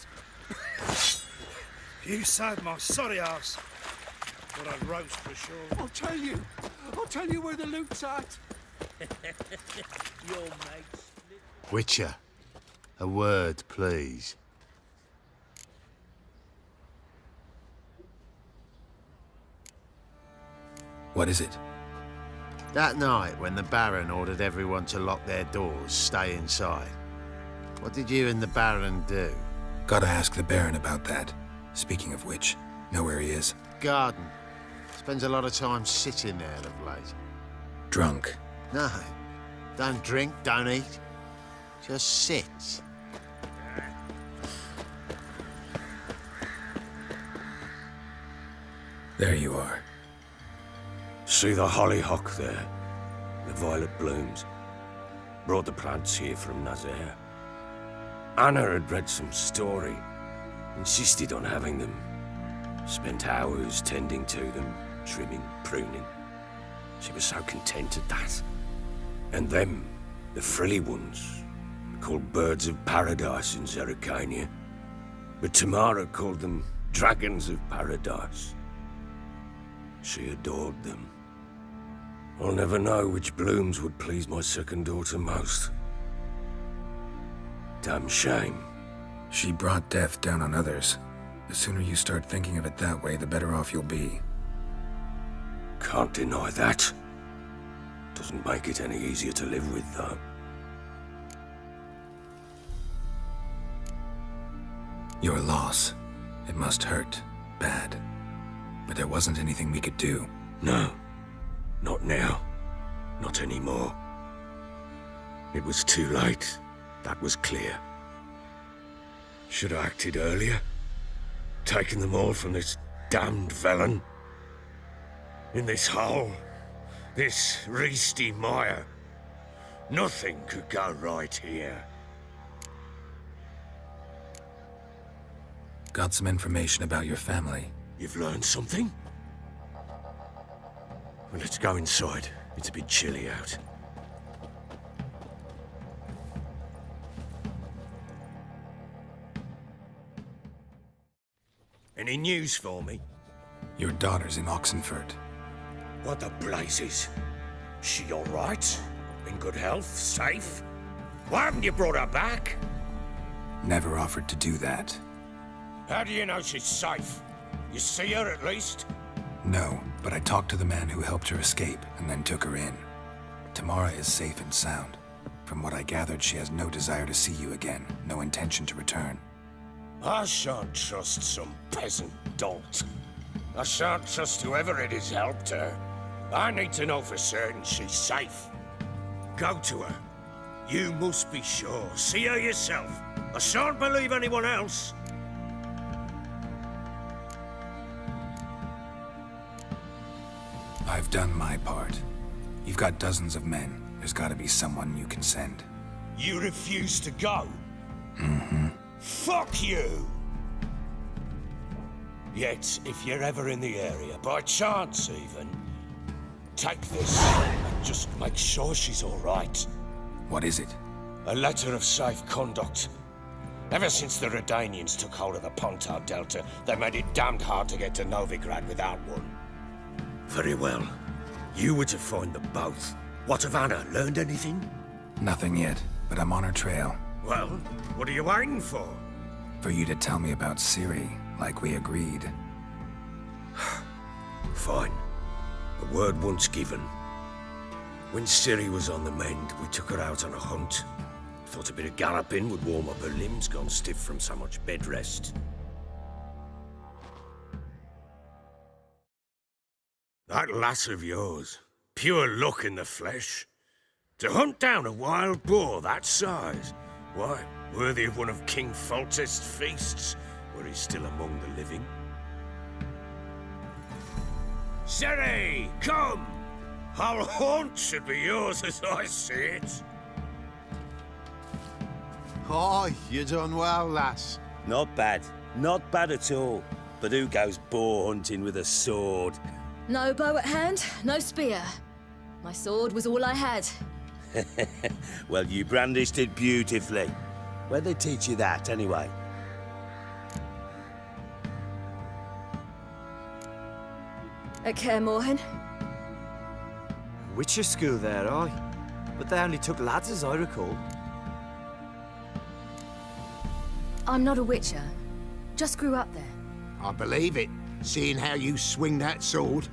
You saved my sorry ass. But I'd roast for sure. I'll tell you where the loot's at. Your mate. Witcher, a word, please. What is it? That night when the Baron ordered everyone to lock their doors, stay inside. What did you and the Baron do? Gotta ask the Baron about that. Speaking of which, know where he is? Garden. Spends a lot of time sitting there of late. Drunk. No. Don't drink, don't eat. Just sit. There you are. See the hollyhock there? The violet blooms. Brought the plants here from Nazaire. Anna had read some story. Insisted on having them. Spent hours tending to them, trimming, pruning. She was so content at that. And them, the frilly ones, called birds of paradise in Zerrikania. But Tamara called them dragons of paradise. She adored them. I'll never know which blooms would please my second daughter most. Damn shame. She brought death down on others. The sooner you start thinking of it that way, the better off you'll be. Can't deny that. Doesn't make it any easier to live with, though. Your loss. It must hurt. Bad. But there wasn't anything we could do. No. Not now. Not anymore. It was too late. That was clear. Should have acted earlier. Taken them all from this damned Velen. In this hole. This reesty mire. Nothing could go right here. Got some information about your family. You've learned something? Well, let's go inside. It's a bit chilly out. Any news for me? Your daughter's in Oxenfurt. What the blazes? She all right? In good health? Safe? Why haven't you brought her back? Never offered to do that. How do you know she's safe? You see her at least? No, but I talked to the man who helped her escape and then took her in. Tamara is safe and sound. From what I gathered, she has no desire to see you again, no intention to return. I shan't trust some peasant dolt. I shan't trust whoever it is helped her. I need to know for certain she's safe. Go to her. You must be sure. See her yourself. I shan't believe anyone else. I've done my part. You've got dozens of men. There's gotta be someone you can send. You refuse to go? Mm-hmm. Fuck you! Yet, if you're ever in the area, by chance even, take this and just make sure she's all right. What is it? A letter of safe conduct. Ever since the Redanians took hold of the Pontar Delta, they made it damned hard to get to Novigrad without one. Very well. You were to find them both. What of Anna? Learned anything? Nothing yet, but I'm on her trail. Well, what are you waiting for? For you to tell me about Ciri, like we agreed. Fine. A word once given. When Ciri was on the mend, we took her out on a hunt. Thought a bit of galloping would warm up her limbs, gone stiff from so much bed rest. That lass of yours, pure luck in the flesh. To hunt down a wild boar that size, why, worthy of one of King Foltest's feasts, where he's still among the living. Ciri, come! Our haunt should be yours as I see it. Oh, you done well, lass. Not bad. Not bad at all. But who goes boar hunting with a sword? No bow at hand, no spear. My sword was all I had. Well, you brandished it beautifully. Where'd they teach you that, anyway? At Kaer Morhen. Witcher school there, aye. But they only took lads, as I recall. I'm not a witcher. Just grew up there. I believe it, seeing how you swing that sword.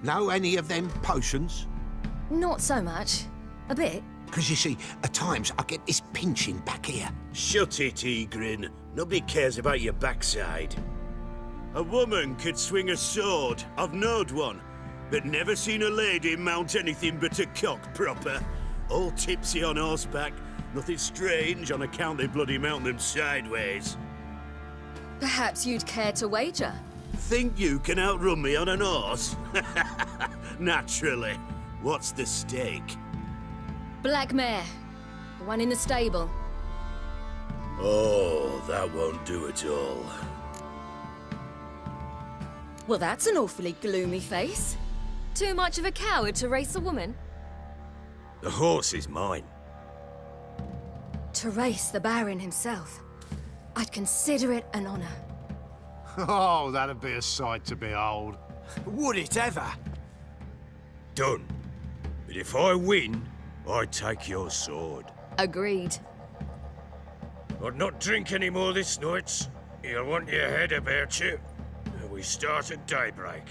Know any of them potions? Not so much. A bit. Because you see, at times I get this pinching back here. Shut it, Egrin. Nobody cares about your backside. A woman could swing a sword. I've knowed one. But never seen a lady mount anything but a cock proper. All tipsy on horseback. Nothing strange on account they bloody mount them sideways. Perhaps you'd care to wager? Think you can outrun me on an horse? Naturally. What's the stake? Black mare. The one in the stable. Oh, that won't do at all. Well, that's an awfully gloomy face. Too much of a coward to race a woman? The horse is mine. To race the Baron himself. I'd consider it an honor. Oh, that'd be a sight to behold. Would it ever? Done. But if I win, I take your sword. Agreed. I'd not drink any more this night. You'll want your head about you. And we start at daybreak.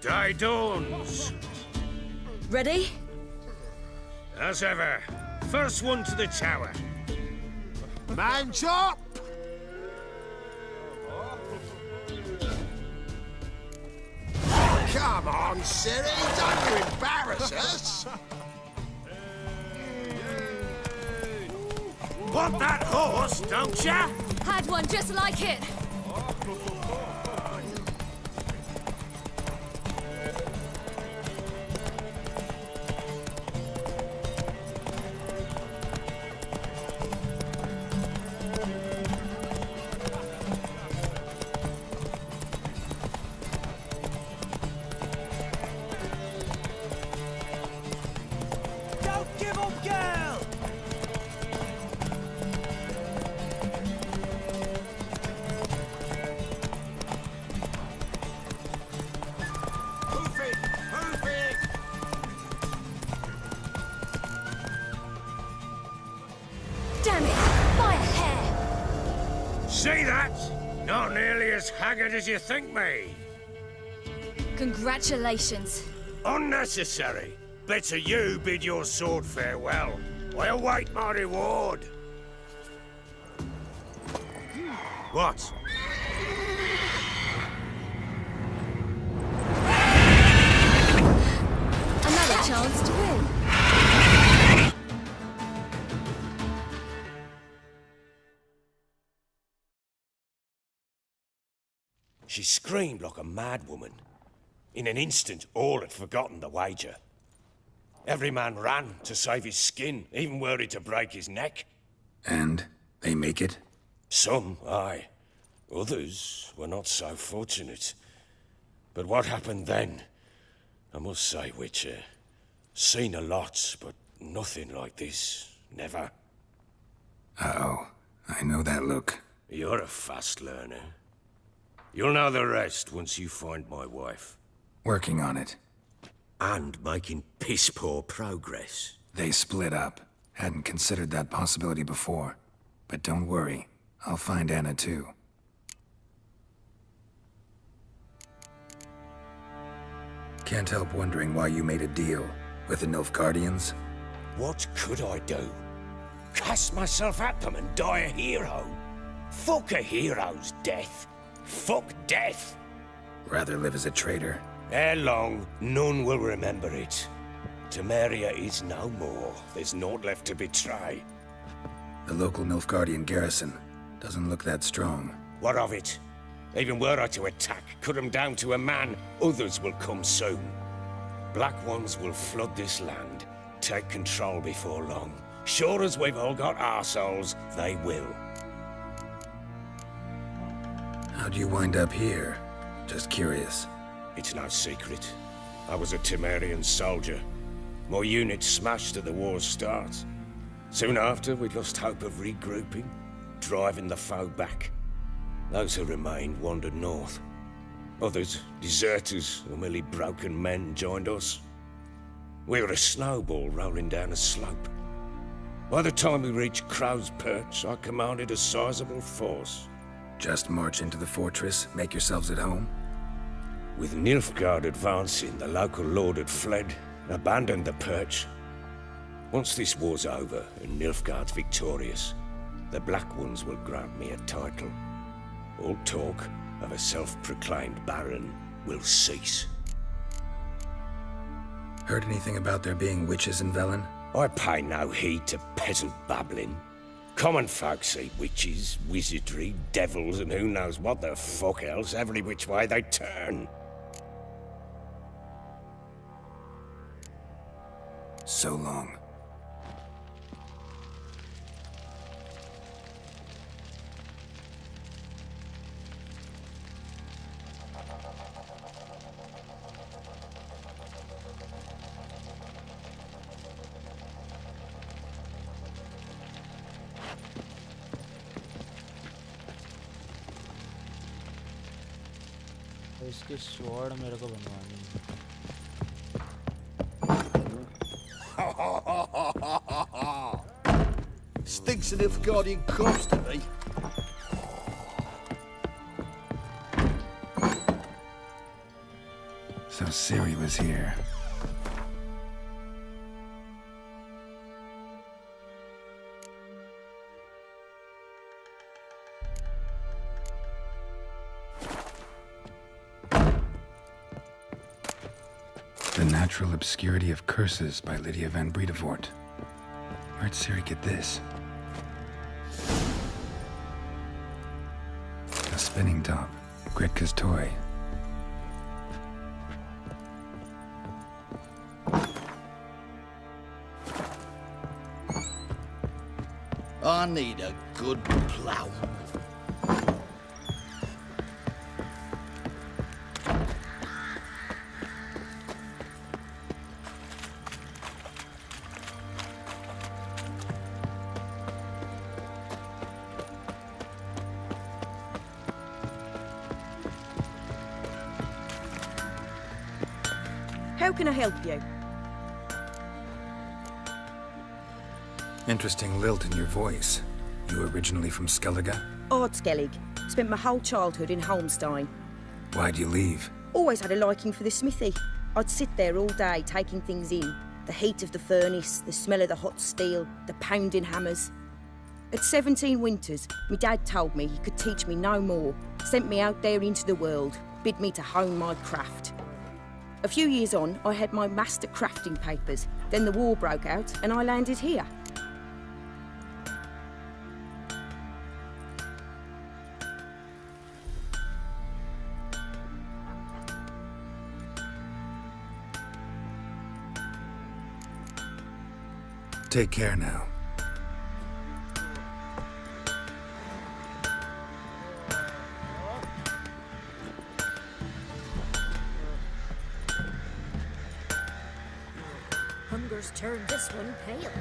Day dawns. Ready? As ever. First one to the tower. Man chop! Come on, Ciri, don't you embarrass us! Want that horse, don't ya? Had one just like it. Damn it! By a hair! See that? Not nearly as haggard as you think me. Congratulations. Unnecessary. Better you bid your sword farewell. I await my reward. What? Another chance to win. She screamed like a mad woman. In an instant, all had forgotten the wager. Every man ran to save his skin, even worried to break his neck. And they make it? Some, aye. Others were not so fortunate. But what happened then? I must say, Witcher, seen a lot, but nothing like this. Never. Uh-oh. I know that look. You're a fast learner. You'll know the rest once you find my wife. Working on it. And making piss-poor progress. They split up. Hadn't considered that possibility before. But don't worry. I'll find Anna too. Can't help wondering why you made a deal with the Nilfgaardians. What could I do? Cast myself at them and die a hero? Fuck a hero's death. Fuck death. Rather live as a traitor. Ere long, none will remember it. Temeria is no more. There's naught left to betray. The local Nilfgaardian garrison doesn't look that strong. What of it? Even were I to attack, cut them down to a man, others will come soon. Black Ones will flood this land, take control before long. Sure as we've all got arseholes, they will. How'd you wind up here? Just curious. It's no secret. I was a Temerian soldier. My unit smashed at the war's start. Soon after, we lost hope of regrouping, driving the foe back. Those who remained wandered north. Others, deserters or merely broken men, joined us. We were a snowball rolling down a slope. By the time we reached Crow's Perch, I commanded a sizable force. Just march into the fortress, make yourselves at home? With Nilfgaard advancing, the local lord had fled, abandoned the perch. Once this war's over and Nilfgaard's victorious, the Black Ones will grant me a title. All talk of a self-proclaimed baron will cease. Heard anything about there being witches in Velen? I pay no heed to peasant babbling. Common folk see witches, wizardry, devils, and who knows what the fuck else every which way they turn. So long. इसकी sword मेरे को बनवानी है। Stinks of Nilfgaardian corpse to me. So Ciri was here. The Natural Obscurity of Curses by Lydia van Bredevoort. Where'd Ciri get this? A spinning top. Gretka's toy. I need a good plough. How can I help you? Interesting lilt in your voice. You originally from Skellige? Ardskellig. Spent my whole childhood in Holmstein. Why'd you leave? Always had a liking for the smithy. I'd sit there all day taking things in. The heat of the furnace, the smell of the hot steel, the pounding hammers. At 17 winters, my dad told me he could teach me no more. Sent me out there into the world, bid me to hone my craft. A few years on, I had my master crafting papers. Then the war broke out and I landed here. Take care now. sure's turned this one pale.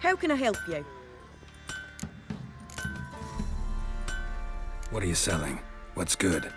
How can I help you? What are you selling? What's good?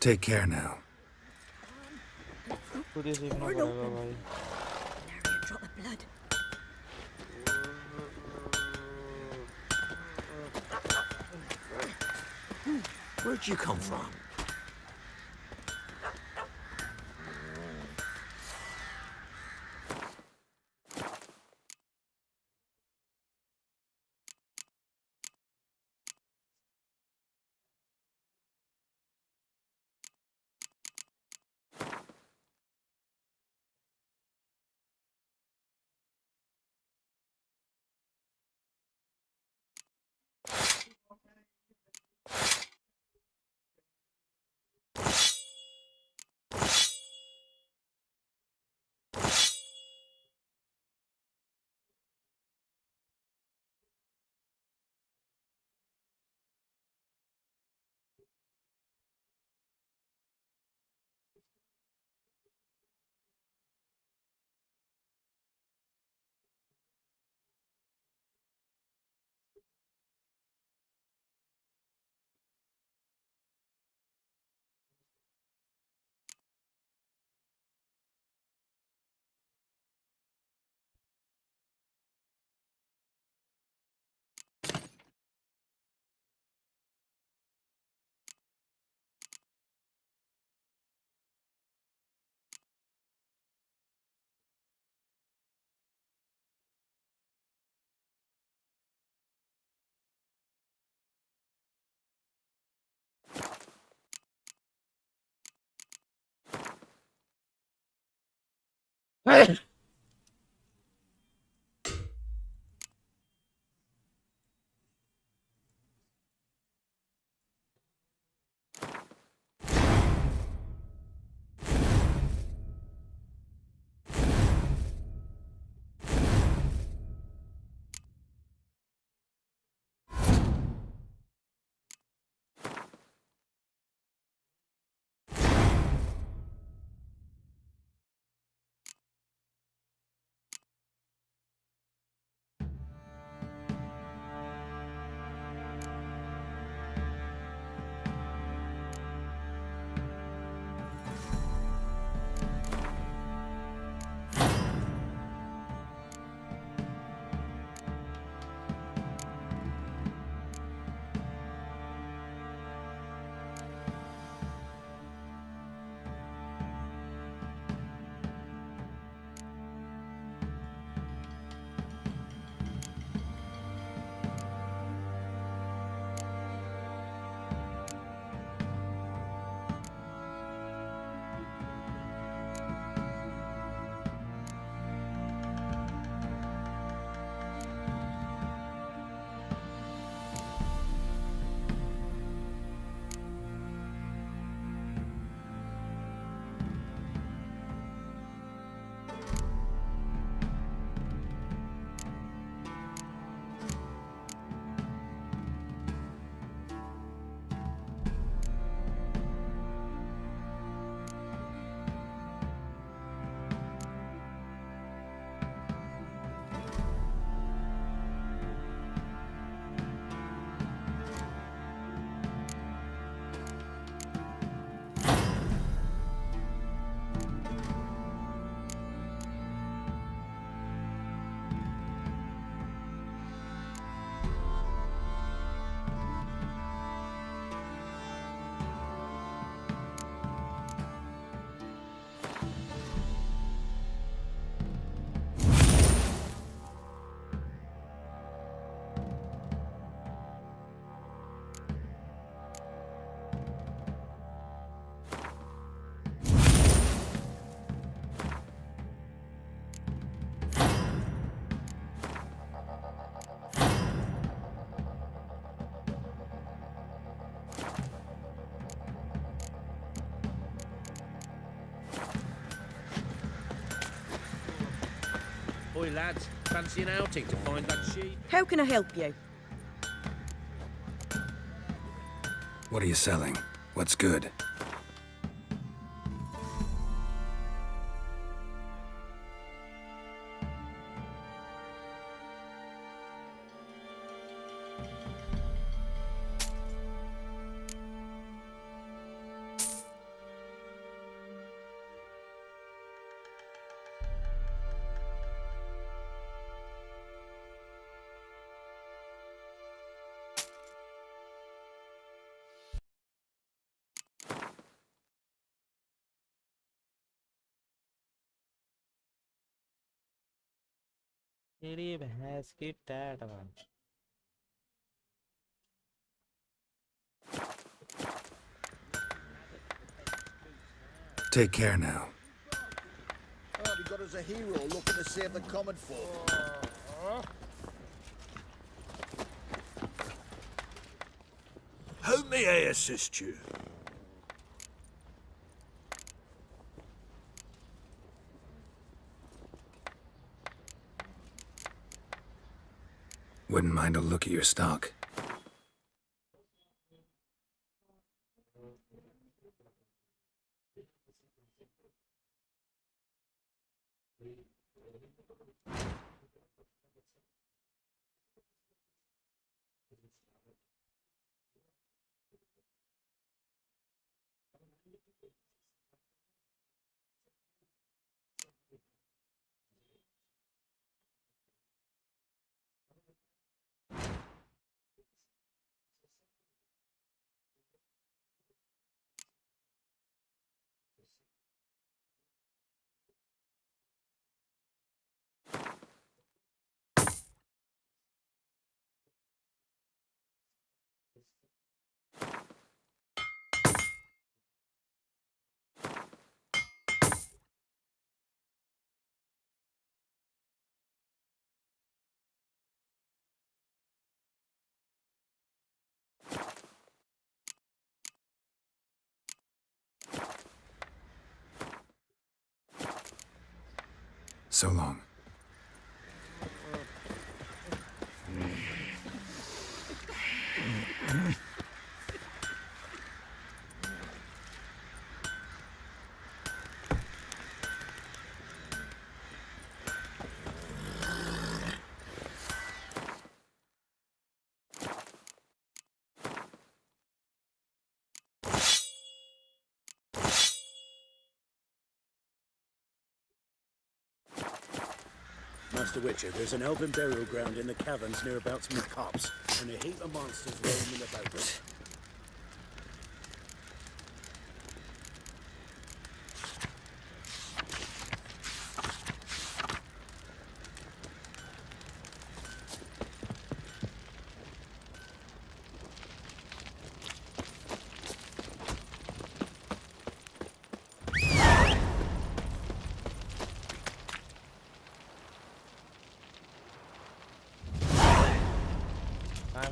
Take care now. खुद ही सीखना पड़ेगा भाई. Nary a drop of blood. Where'd you come from? Oi, lads, fancy an outing to find that sheep? How can I help you? What are you selling? What's good? तेरी भैंस की टैट वन। Take care now. Oh, we got us a hero looking to save the common folk. How may I assist you? Wouldn't mind a look at your stock. So long. Master Witcher, there's an elven burial ground in the caverns near about some copse, and a heap of monsters roaming about it.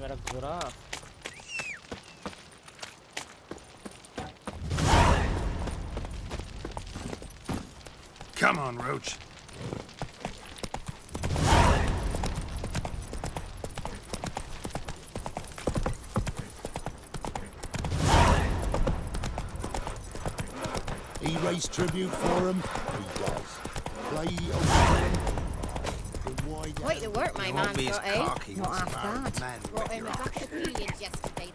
मेरा घोड़ा Come on, Roach. He raised tribute for him. He does. Play over him. Quite the work my man's got, eh? Not half bad. Brought him a bucket of pillions yesterday.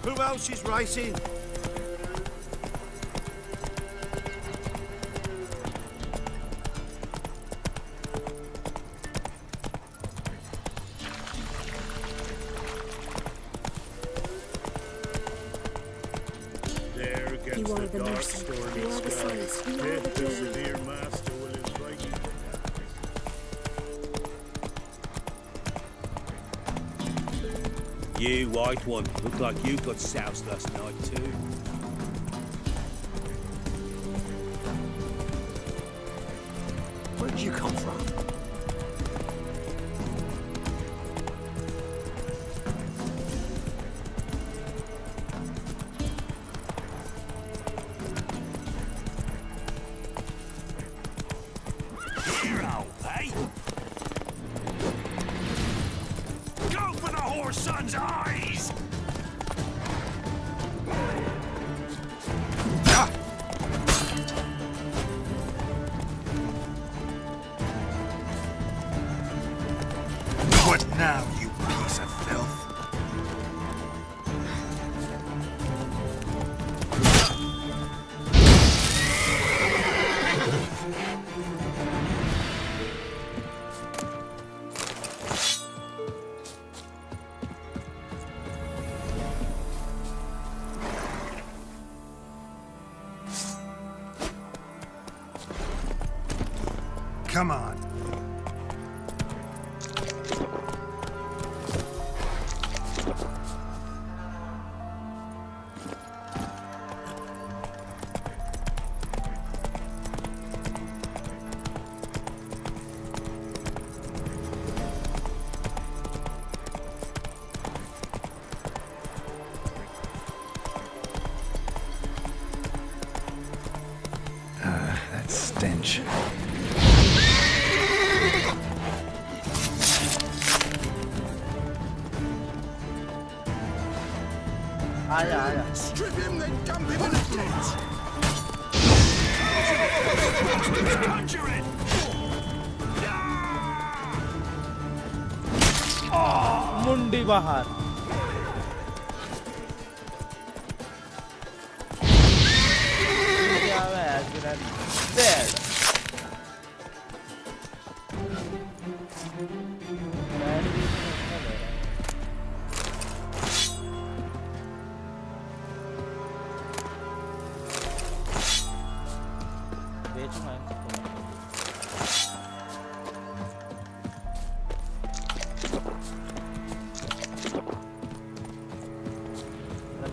Who else is racing? against You are the the dark mercy, stormy you are the sky. solace, you are Death, the the glory. severe master, will invite you to paradise. You, white one, look like you got soused last night too. Where'd you come from? Hero, eh? Go for the whore's son's eyes! What now, you piece of filth? Come on. That stench. आया Strip him, then dump him in a ditch. Conjure it! मुंडी बाहर क्या है dead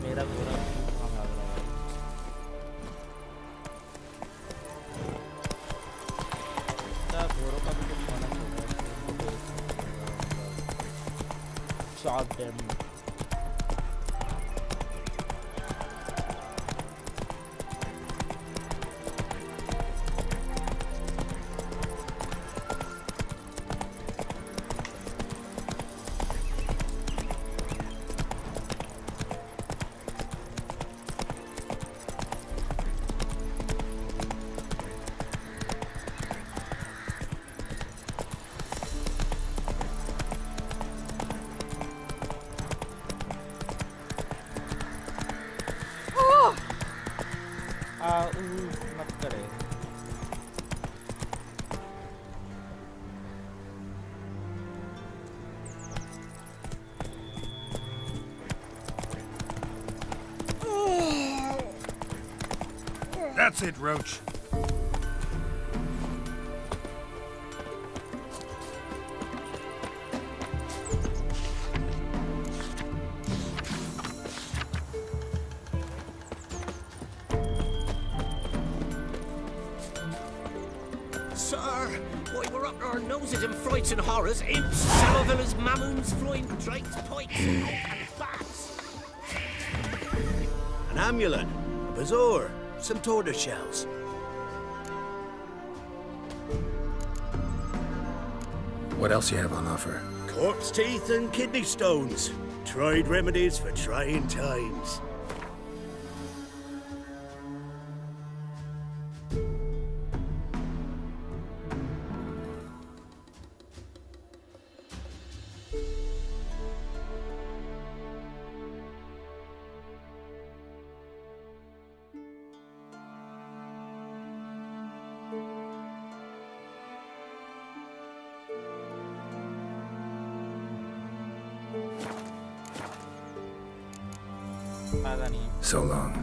मेरा गोरा कहाँ भाग रहा है क्या गोरों का भी कुछ होना चाहिए शॉट डेम मत करे That's it, Roach. Sir, why we're up to our noses in frights and horrors, imps, cellar mamoons, flying drakes, pikes, and bats. An amulet, a bazaar, some tortoise shells. What else you have on offer? Corpse teeth and kidney stones. Tried remedies for trying times. So long.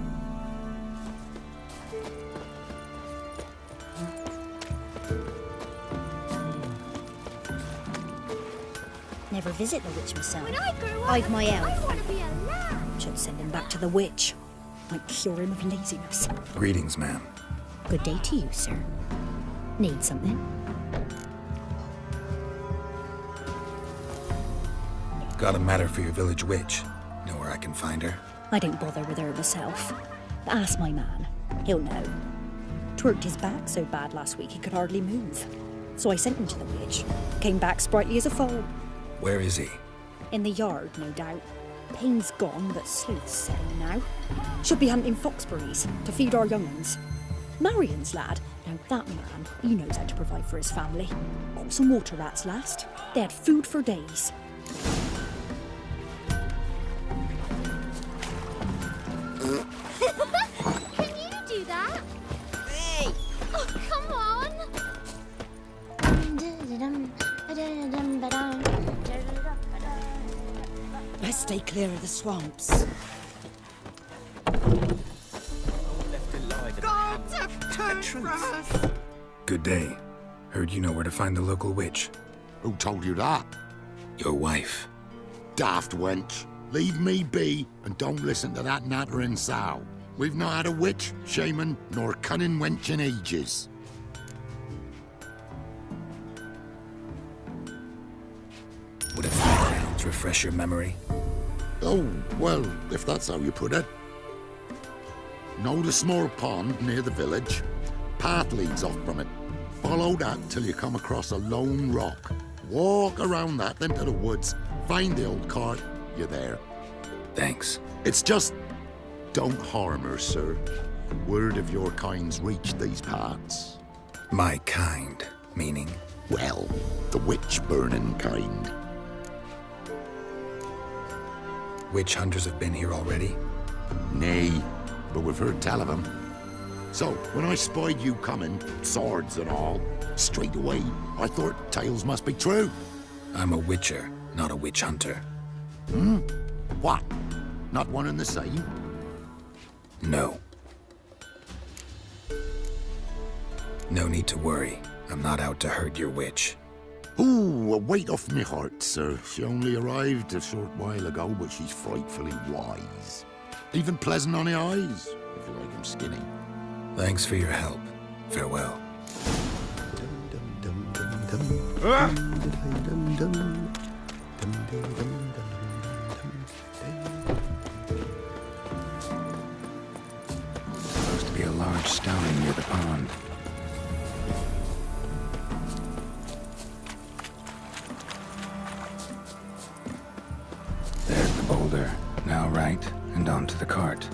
never visit the witch myself. When I grow up, I've my elf. I want to be a lamb. Should send him back to the witch. Might cure him of laziness. Greetings, ma'am. Good day to you, sir. Need something? Got a matter for your village witch. Know where I can find her? I don't bother with her myself. But ask my man. He'll know. Twerked his back so bad last week he could hardly move. So I sent him to the witch. Came back sprightly as a foal. Where is he? In the yard, no doubt. Pain's gone, but sleuth's setting now. Should be hunting foxberries to feed our young'uns. Marion's lad. Now that man, he knows how to provide for his family. Got some water rats last. They had food for days. Can you do that? Hey! Oh, come on! Let's stay clear of the swamps. Gods have turned for us. Good day. Heard you know where to find the local witch. Who told you that? Your wife. Daft wench. Leave me be and don't listen to that nattering sow. We've not had a witch, shaman, nor cunning wench in ages. Would a few crowns refresh your memory? Oh, well, if that's how you put it. Know the small pond near the village? Path leads off from it. Follow that till you come across a lone rock. Walk around that into the woods. Find the old cart. You're there. Thanks. It's just... don't harm her, sir. Word of your kind's reached these parts. My kind, meaning? Well, the witch-burning kind. Witch hunters have been here already? Nay, but we've heard tell of them. So, when I spied you coming, swords and all, straight away, I thought tales must be true. I'm a witcher, not a witch hunter. Hmm? What? Not one and the same? No. No need to worry. I'm not out to hurt your witch. Ooh, a weight off me heart, sir. She only arrived a short while ago, but she's frightfully wise. Even pleasant on the eyes, if you like 'em skinny. Thanks for your help. Farewell. Supposed to be a large stone near the pond. There's the boulder. Now right, and onto the cart.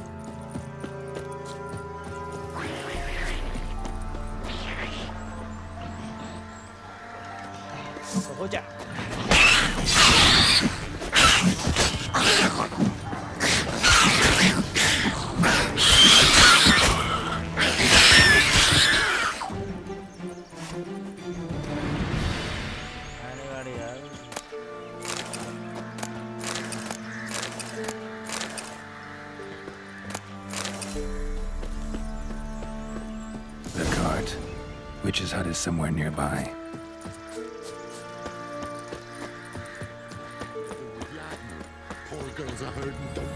The cart. Witch's hut is somewhere nearby. Poor girls are hurting, don't.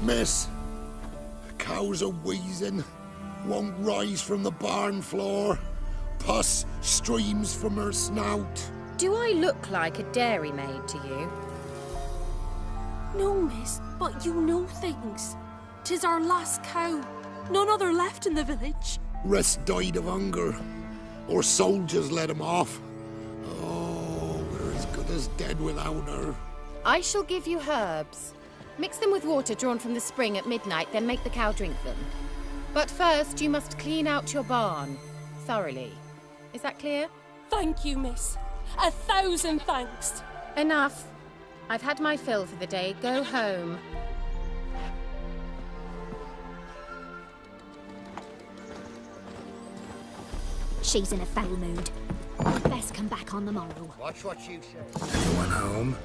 Miss, cows are wheezing, won't rise from the barn floor. Pus streams from her snout. Do I look like a dairymaid to you? No, miss, but you know things. 'Tis our last cow. None other left in the village. Rest died of hunger, or soldiers let him off. Oh, we're as good as dead without her. I shall give you herbs. Mix them with water drawn from the spring at midnight, then make the cow drink them. But first, you must clean out your barn. Thoroughly. Is that clear? Thank you, miss. 1,000 thanks. Enough. I've had my fill for the day. Go home. She's in a foul mood. I'd best come back on the morrow. Watch what you say. Anyone home?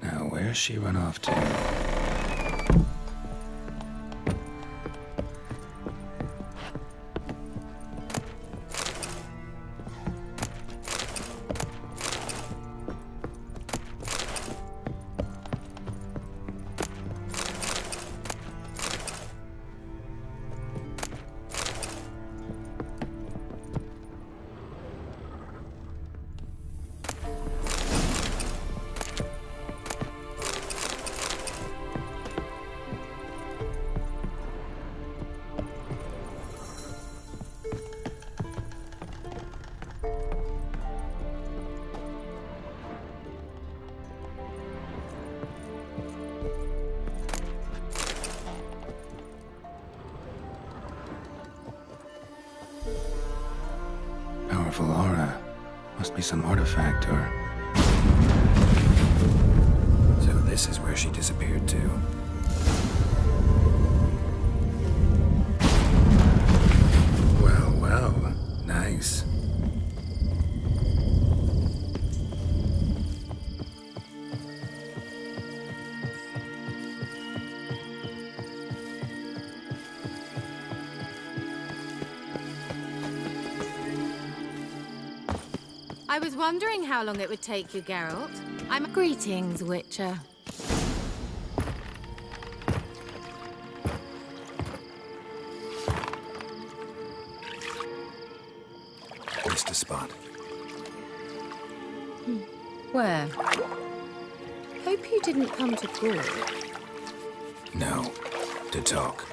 Now, where's she run off to? powerful aura. Must be some artifact or... So this is where she disappeared to. Well, well. Nice. I was wondering how long it would take you, Geralt. Greetings, Witcher. Missed a spot. Where? Hope you didn't come to court. No. To talk.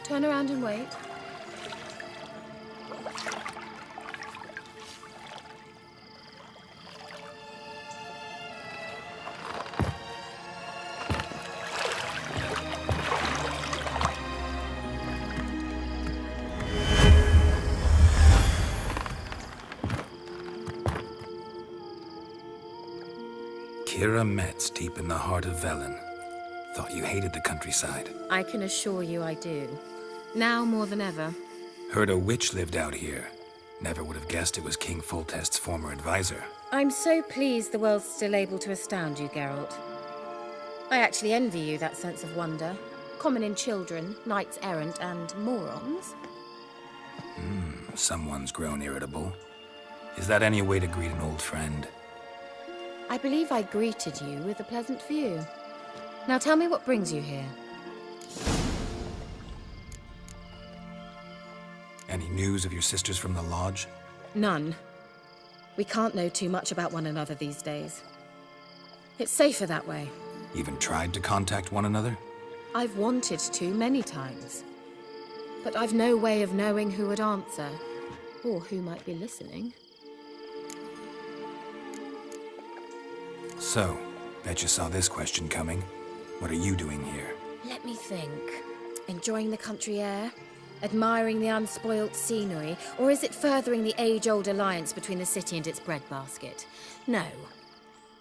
Turn around and wait. Kira Metz, deep in the heart of Velen. Thought you hated the countryside. I can assure you I do. Now more than ever. Heard a witch lived out here. Never would have guessed it was King Foltest's former advisor. I'm so pleased the world's still able to astound you, Geralt. I actually envy you that sense of wonder. Common in children, knights errant, and morons. Someone's grown irritable. Is that any way to greet an old friend? I believe I greeted you with a pleasant view. Now tell me what brings you here. Any news of your sisters from the lodge? None. We can't know too much about one another these days. It's safer that way. Even tried to contact one another? I've wanted to many times. But I've no way of knowing who would answer, or who might be listening. So, bet you saw this question coming. What are you doing here? Let me think. Enjoying the country air? Admiring the unspoilt scenery? Or is it furthering the age-old alliance between the city and its breadbasket? No.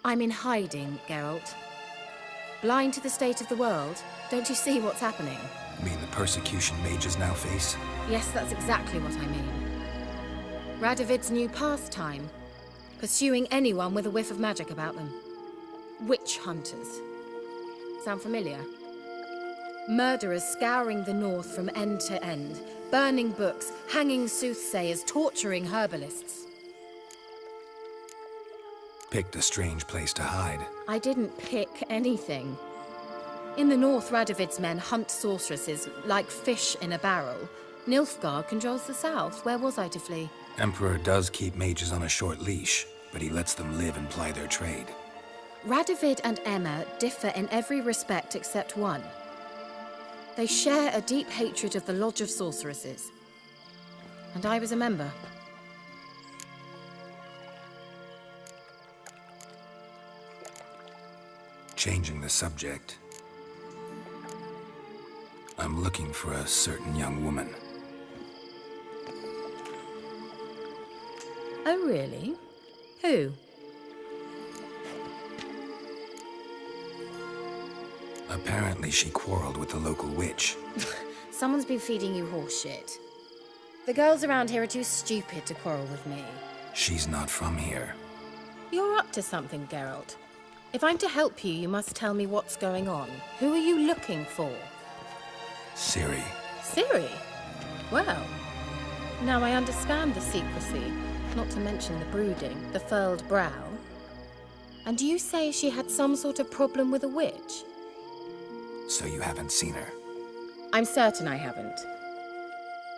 I'm in hiding, Geralt. Blind to the state of the world? Don't you see what's happening? You mean the persecution mages now face? Yes, that's exactly what I mean. Radovid's new pastime. Pursuing anyone with a whiff of magic about them. Witch hunters. Sound familiar? Murderers scouring the north from end to end, burning books, hanging soothsayers, torturing herbalists. Picked a strange place to hide. I didn't pick anything. In the north, Radovid's men hunt sorceresses like fish in a barrel. Nilfgaard controls the south. Where was I to flee? Emperor does keep mages on a short leash, but he lets them live and ply their trade. Radovid and Emma differ in every respect except one. They share a deep hatred of the Lodge of Sorceresses. And I was a member. Changing the subject. I'm looking for a certain young woman. Oh, really? Who? Apparently she quarreled with the local witch. Someone's been feeding you horse shit. The girls around here are too stupid to quarrel with me. She's not from here. You're up to something, Geralt. If I'm to help you, you must tell me what's going on. Who are you looking for? Ciri. Ciri? Well, now I understand the secrecy, not to mention the brooding, the furled brow. And you say she had some sort of problem with a witch? So you haven't seen her? I'm certain I haven't.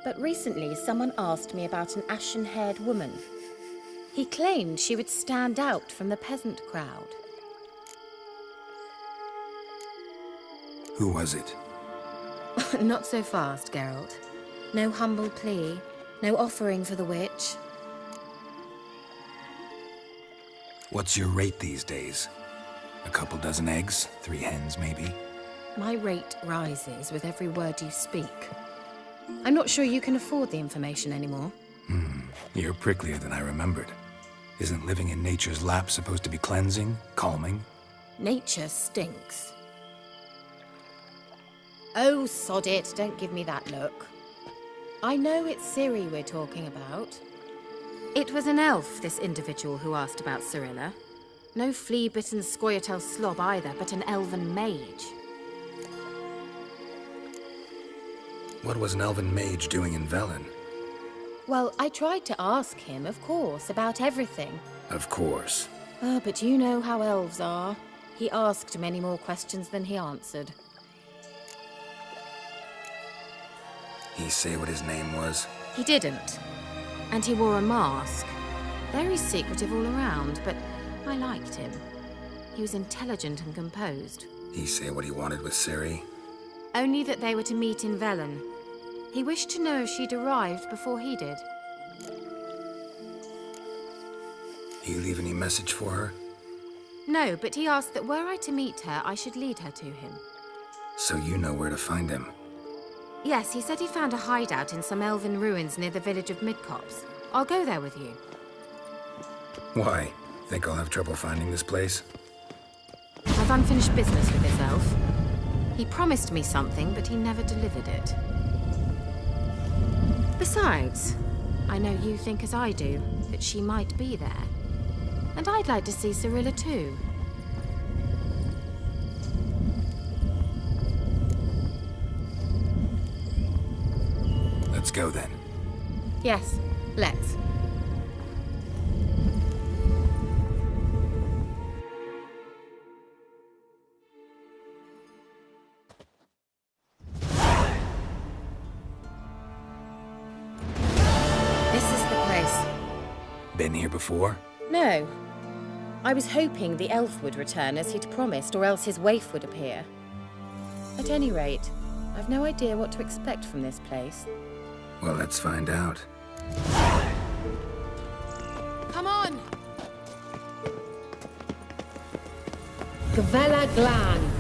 But recently, someone asked me about an ashen-haired woman. He claimed she would stand out from the peasant crowd. Who was it? Not so fast, Geralt. No humble plea, no offering for the witch. What's your rate these days? A couple dozen eggs? 3 hens, maybe? My rate rises with every word you speak. I'm not sure you can afford the information anymore. You're pricklier than I remembered. Isn't living in nature's lap supposed to be cleansing, calming? Nature stinks. Oh, sod it, don't give me that look. I know it's Ciri we're talking about. It was an elf, this individual who asked about Cirilla. No flea-bitten Scoia'tael slob either, but an elven mage. What was an elven mage doing in Velen? Well, I tried to ask him, of course, about everything. Of course. But you know how elves are. He asked many more questions than he answered. He say what his name was? He didn't. And he wore a mask. Very secretive all around, but I liked him. He was intelligent and composed. He say what he wanted with Ciri? Only that they were to meet in Velen. He wished to know if she'd arrived before he did. He leave any message for her? No, but he asked that were I to meet her, I should lead her to him. So you know where to find him? Yes, he said he found a hideout in some elven ruins near the village of Midcopse. I'll go there with you. Why? Think I'll have trouble finding this place? I've unfinished business with this elf. He promised me something, but he never delivered it. Besides, I know you think as I do, that she might be there. And I'd like to see Cirilla too. Let's go then. Yes, let's. This is the place. Been here before? No. I was hoping the elf would return as he'd promised, or else his waif would appear. At any rate, I've no idea what to expect from this place. Well, let's find out. Come on! Gavella Glan.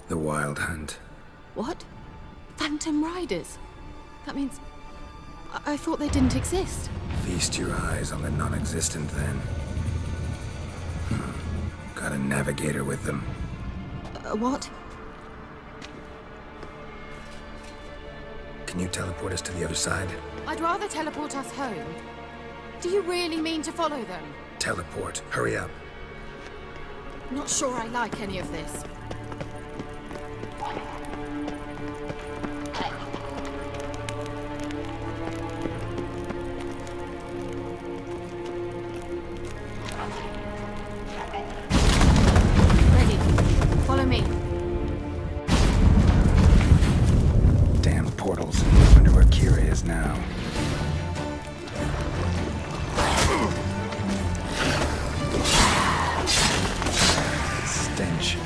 The Wild Hunt. What? Phantom Riders? That means... I thought they didn't exist. Feast your eyes on the non-existent then. Got a navigator with them. What? Can you teleport us to the other side? I'd rather teleport us home. Do you really mean to follow them? Teleport. Hurry up. Not sure I like any of this. Ready. Follow me. Damn portals. Wonder where Kira is now. Stench.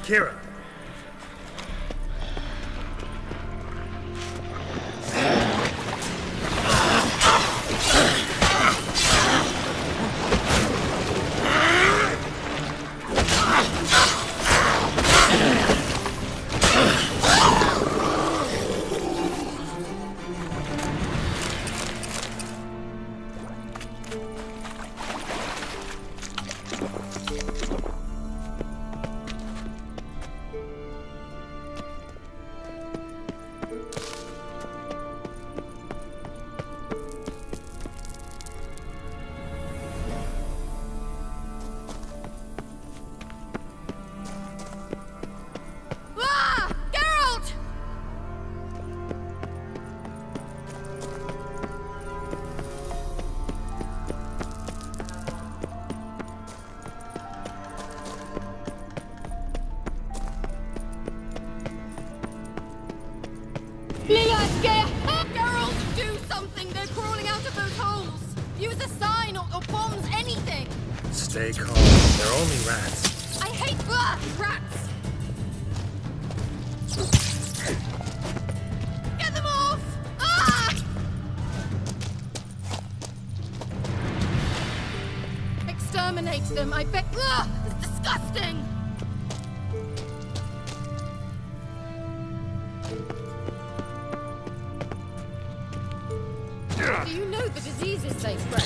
Kira. Ah! Geralt! Geralt, do something! They're crawling out of those holes! Use a sign or bombs, anything! Stay calm. They're only rats. I hate rats! Get them off! Ah! Exterminate them, I bet. It's disgusting! Do you know the diseases they spread?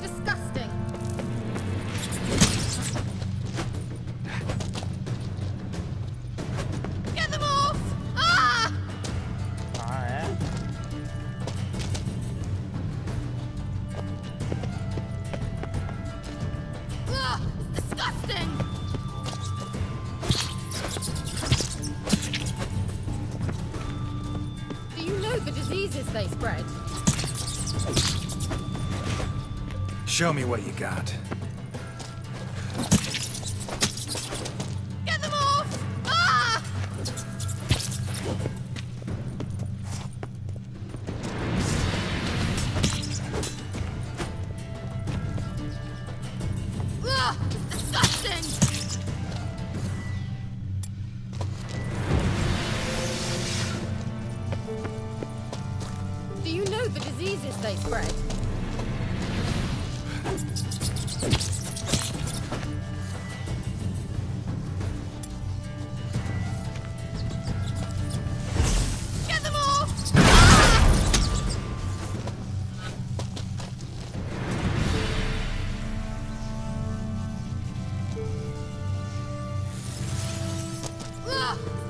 Disgusting! Get them off! Ah! It's disgusting! Do you know the diseases they spread? Show me what you got. Get them off! Ah! It's disgusting! Do you know the diseases they spread? Get them off!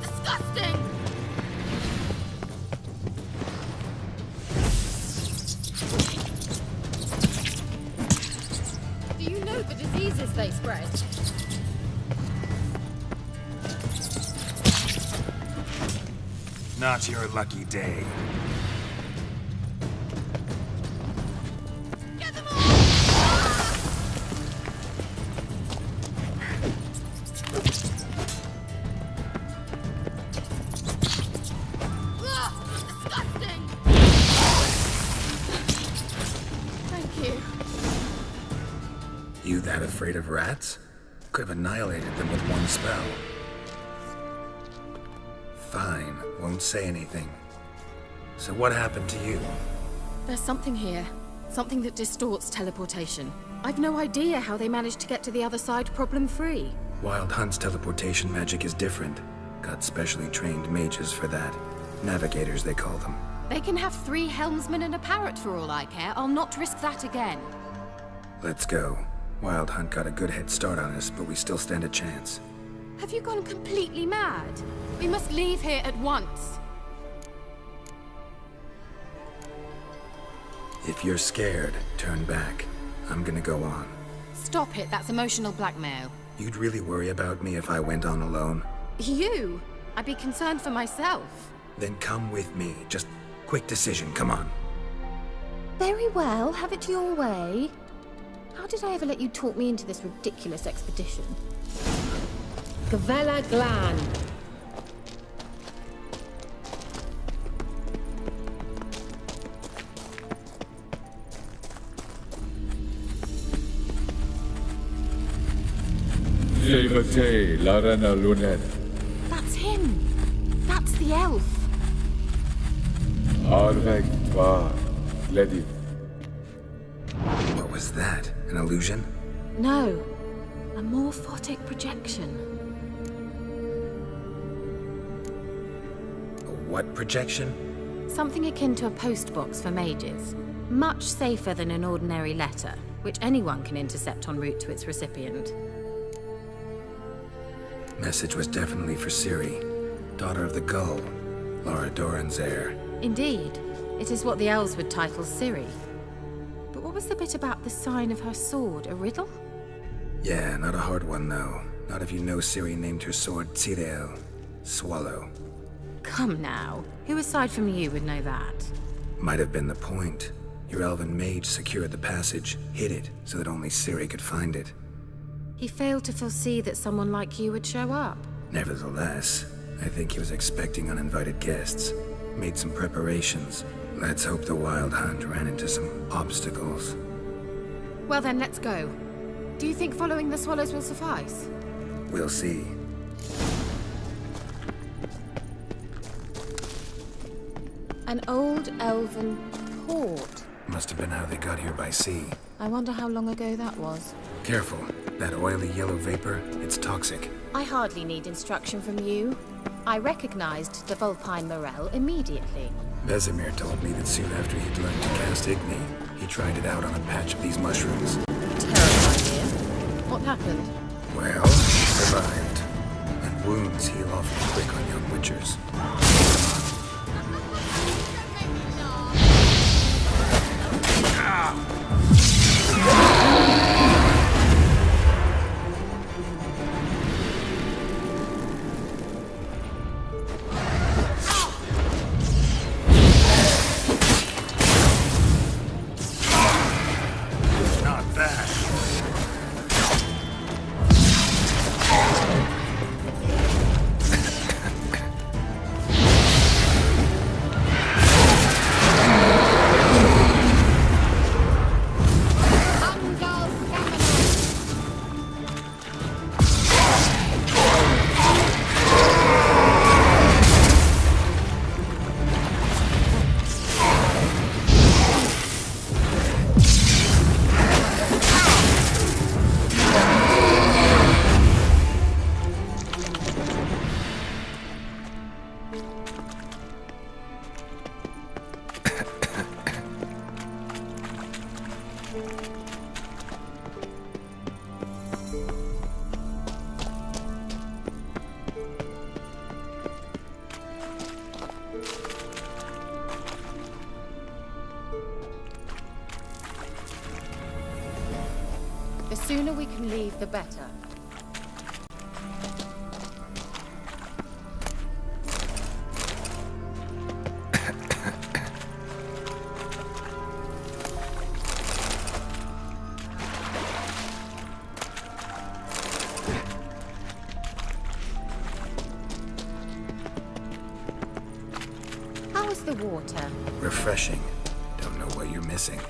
Disgusting! Do you know the diseases they spread? Not your lucky day. Get them off! Disgusting! Thank you. You that afraid of rats? Could have annihilated them with one spell. Fine, won't say anything. So what happened to you? There's something here. Something that distorts teleportation. I've no idea how they managed to get to the other side problem-free. Wild Hunt's teleportation magic is different. Got specially trained mages for that. Navigators, they call them. They can have 3 helmsmen and a parrot for all I care. I'll not risk that again. Let's go. Wild Hunt got a good head start on us, but we still stand a chance. Have you gone completely mad? We must leave here at once. If you're scared, turn back. I'm gonna go on. Stop it, that's emotional blackmail. You'd really worry about me if I went on alone? You? I'd be concerned for myself. Then come with me. Just quick decision, come on. Very well, have it your way. How did I ever let you talk me into this ridiculous expedition? Gavella Glan. Fevate Larena Lunet. That's him. That's the elf. Arvek Twa Ledi. What was that? An illusion? No, a morphotic projection. A what projection? Something akin to a postbox for mages. Much safer than an ordinary letter, which anyone can intercept en route to its recipient. Message was definitely for Ciri, daughter of the Gull, Lara Doran's heir. Indeed, it is what the elves would title Ciri. But what was the bit about the sign of her sword, a riddle? Yeah, not a hard one though. Not if you know Ciri named her sword Tirel, Swallow. Come now, who aside from you would know that? Might have been the point. Your elven mage secured the passage, hid it, so that only Ciri could find it. He failed to foresee that someone like you would show up. Nevertheless, I think he was expecting uninvited guests. Made some preparations. Let's hope the Wild Hunt ran into some obstacles. Well then, let's go. Do you think following the swallows will suffice? We'll see. An old elven port. Must have been how they got here by sea. I wonder how long ago that was. Careful. That oily yellow vapor, it's toxic. I hardly need instruction from you. I recognized the Vulpine Morel immediately. Vesemir told me that soon after he'd learned to cast Igni, he tried it out on a patch of these mushrooms. Terrible idea. What happened? Well, he survived. And wounds heal awfully quick on young witchers. Not bad. The sooner we can leave, the better. How is the water? Refreshing. Don't know what you're missing.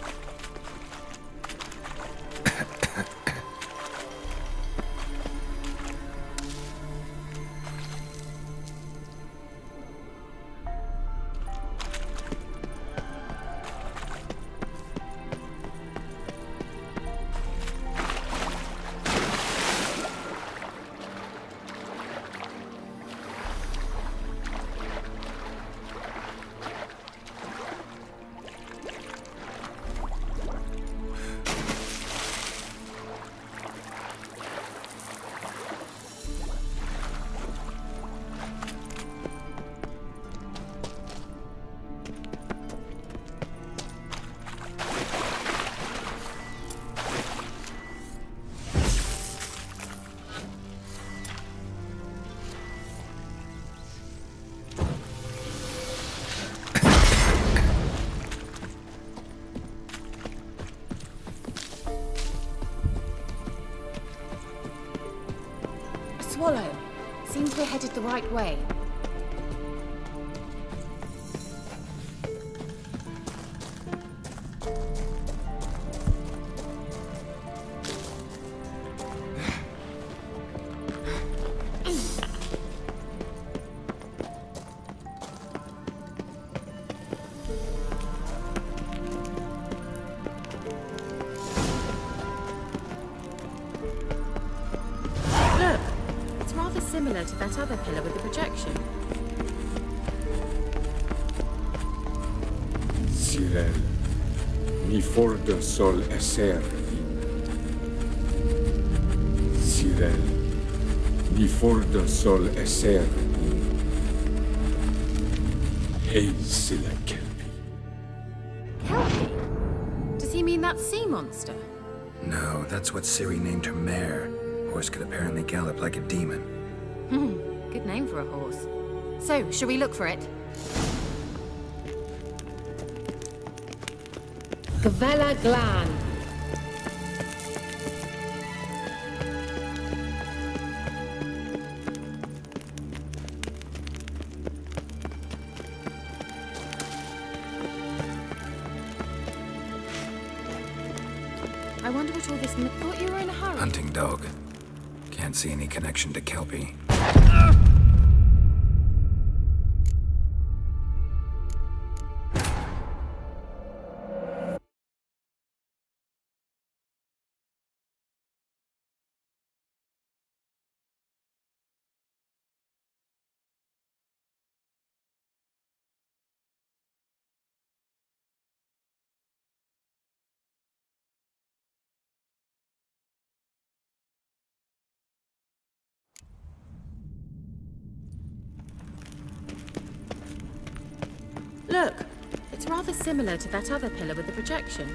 Swallow. Seems we're headed the right way. similar to that other pillar with the projection. Sirel, ni forda sol esser. Sirel, ni forda sol esser. Hey, Silla Kelpie. Kelpie? Does he mean that sea monster? No, that's what Ciri named her mare. Horse could apparently gallop like a demon. Good name for a horse. So, shall we look for it? Gavella Glan. I wonder what all this meant. Thought you were in a hurry. Hunting dog. Can't see any connection to Kelpie. Look, it's rather similar to that other pillar with the projection.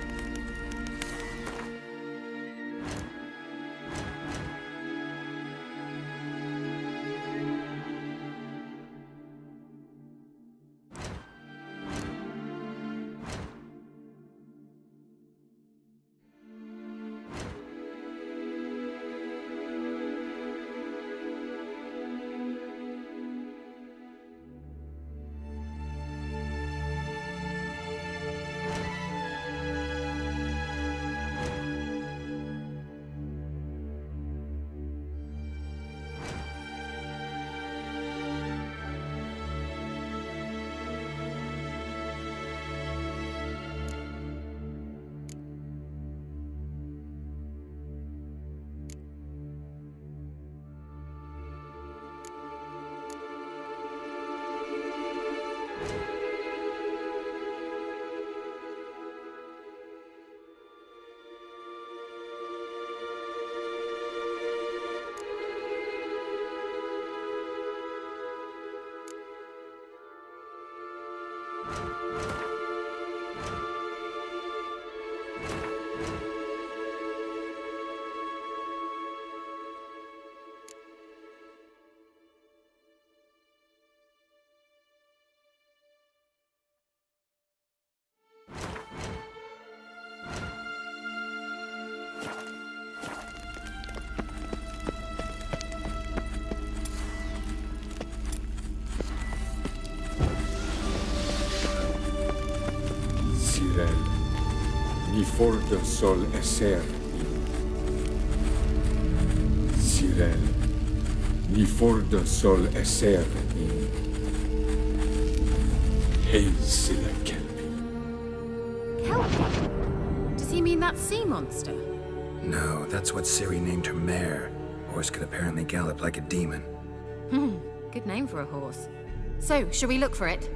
Sirel, ni forda sol esser. Sirel, ni forda sol esser. Hey, Silla Kelpie. Kelpie? Does he mean that sea monster? No, that's what Ciri named her mare. Horse could apparently gallop like a demon. Good name for a horse. So, shall we look for it?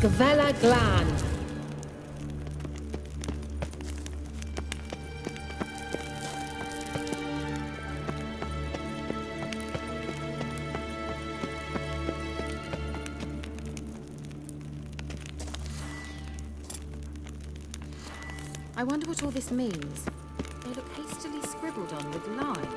Gavella Glan. I wonder what all this means. They look hastily scribbled on with lime.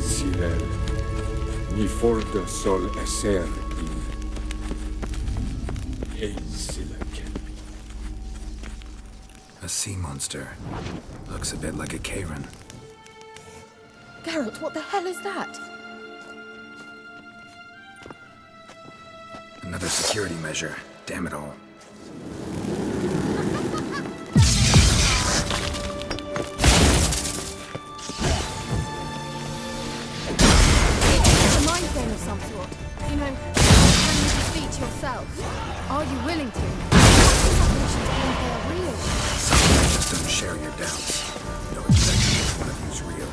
Sirel, ni forda sol esser. Hey, Silla Kelpie. A sea monster. Looks a bit like a Karen. Geralt, what the hell is that? Another security measure. Damn it all. some sort. You know, can you defeat yourself? Are you willing to? Missions believe they're real. Some just don't share your doubts. You know exactly which one of you's real.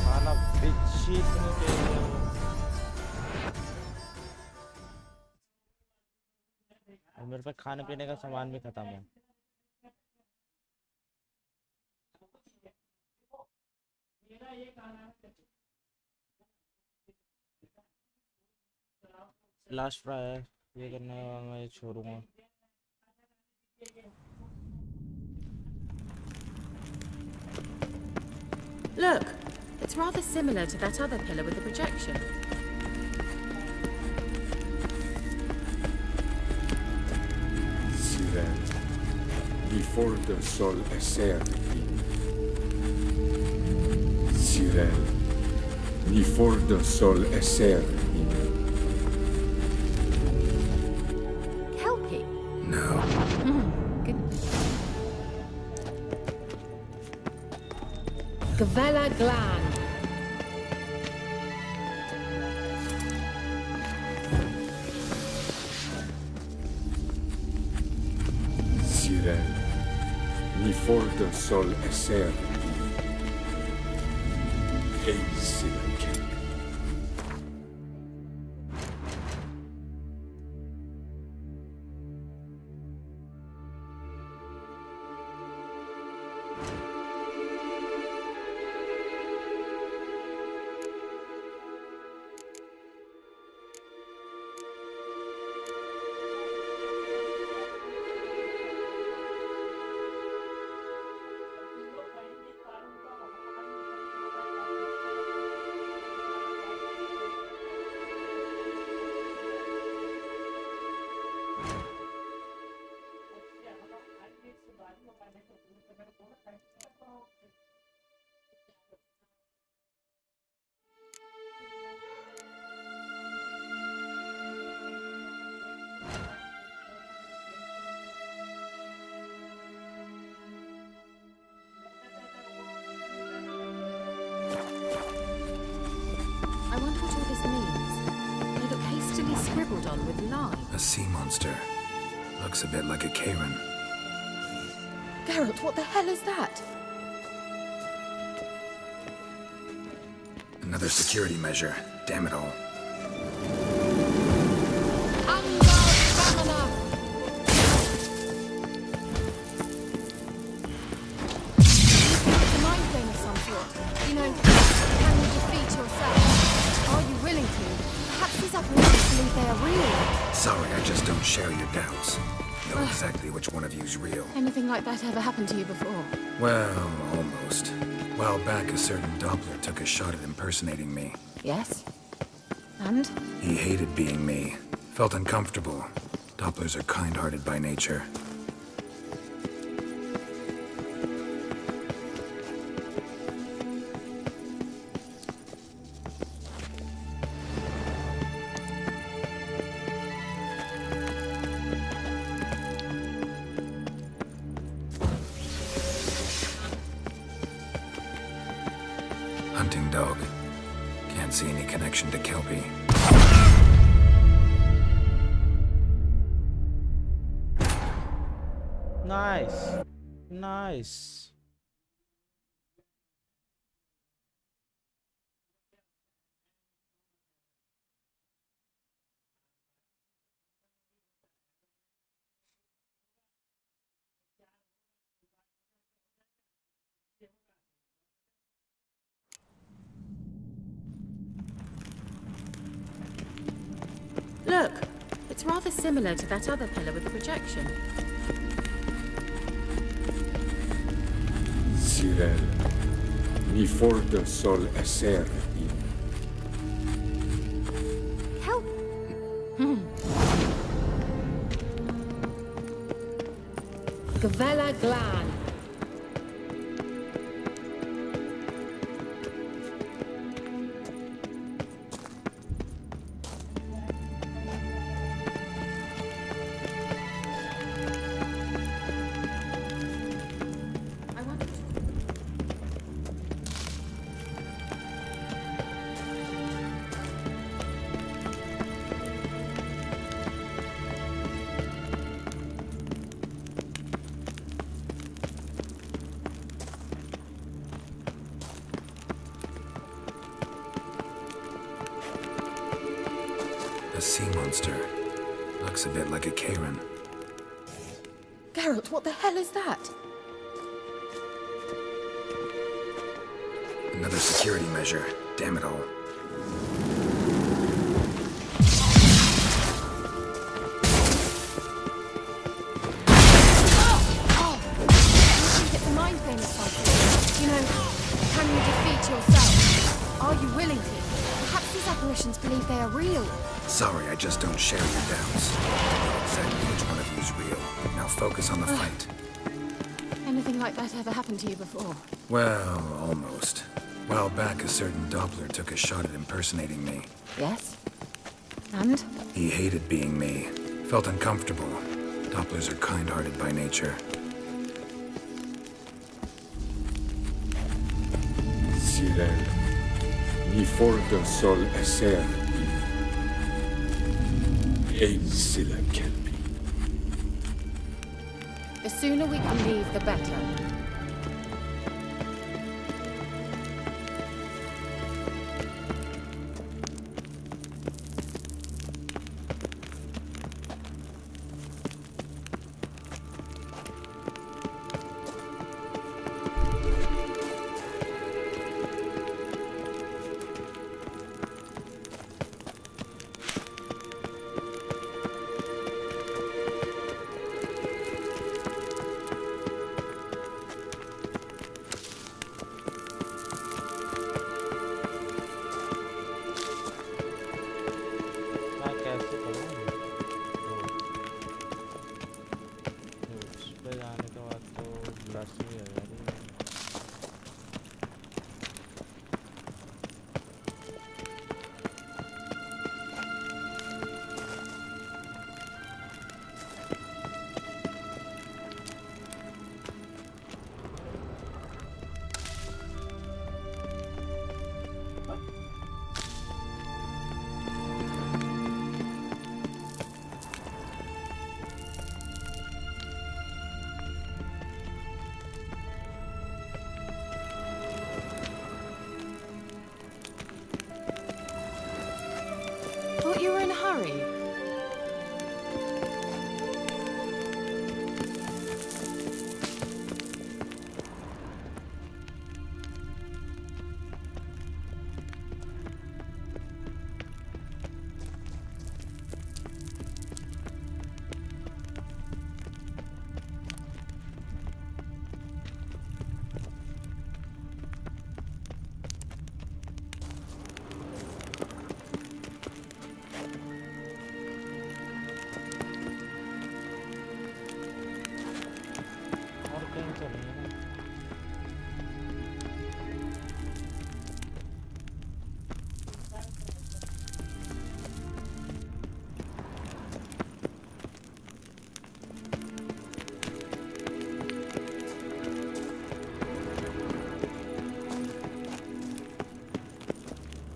खाना बिच्छी इतनी तेज है वो। और मेरे पे खाने पीने का सामान भी खत्म है। लास्ट फ्राई है, ये करने के बाद मैं ये छोड़ूंगा। Look, it's rather similar to that other pillar with the projection. Sirel, before the sol eser in. Sirel, before the sol eser in. Kelpie? No. Goodness. Gavella gland. Sirel, before the sol eser in. Hey, Silaken. I wonder what all this means. They look hastily scribbled on with lime. A sea monster. Looks a bit like a Karen. Geralt, what the hell is that? Another security measure. Damn it all. The mind flame of some sort. You know, can you defeat yourself? Are you willing to? Perhaps these apparitions believe they are real. Sorry, I just don't share your doubts. You know exactly which one of you's real. Anything like that ever happened to you before? Well, almost. A while back, a certain Doppler took a shot at impersonating me. Yes. And? He hated being me. Felt uncomfortable. Dopplers are kind-hearted by nature. Hunting dog. Can't see any connection to Kelpie. Nice. Nice. Look, it's rather similar to that other pillar with the projection. Sirel, before the sol eser in. Help! Gavella gland. A sea monster. Looks a bit like a Karen. Geralt, what the hell is that? Another security measure. Damn it all. It's a mind game of something. You know, can you defeat yourself? Are you willing to? Perhaps these apparitions believe they are real. Sorry, I just don't share your doubts. I know exactly which one of you's real. Now focus on the fight. Anything like that ever happened to you before? Well, almost. A while back, a certain Doppler took a shot at impersonating me. Yes? And? He hated being me. Felt uncomfortable. Dopplers are kind-hearted by nature. Sirel, mi forte sol eser ein sila kelpi. The sooner we can leave, the better. Thought you were in a hurry.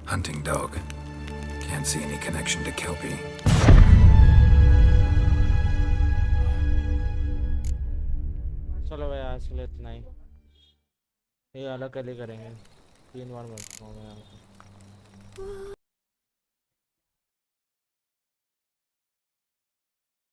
Hunting dog. Can't see any connection to Kelpie. चलो भाई आज के लिए इतना ही ये अलग कल ही करेंगे 3 बार मैं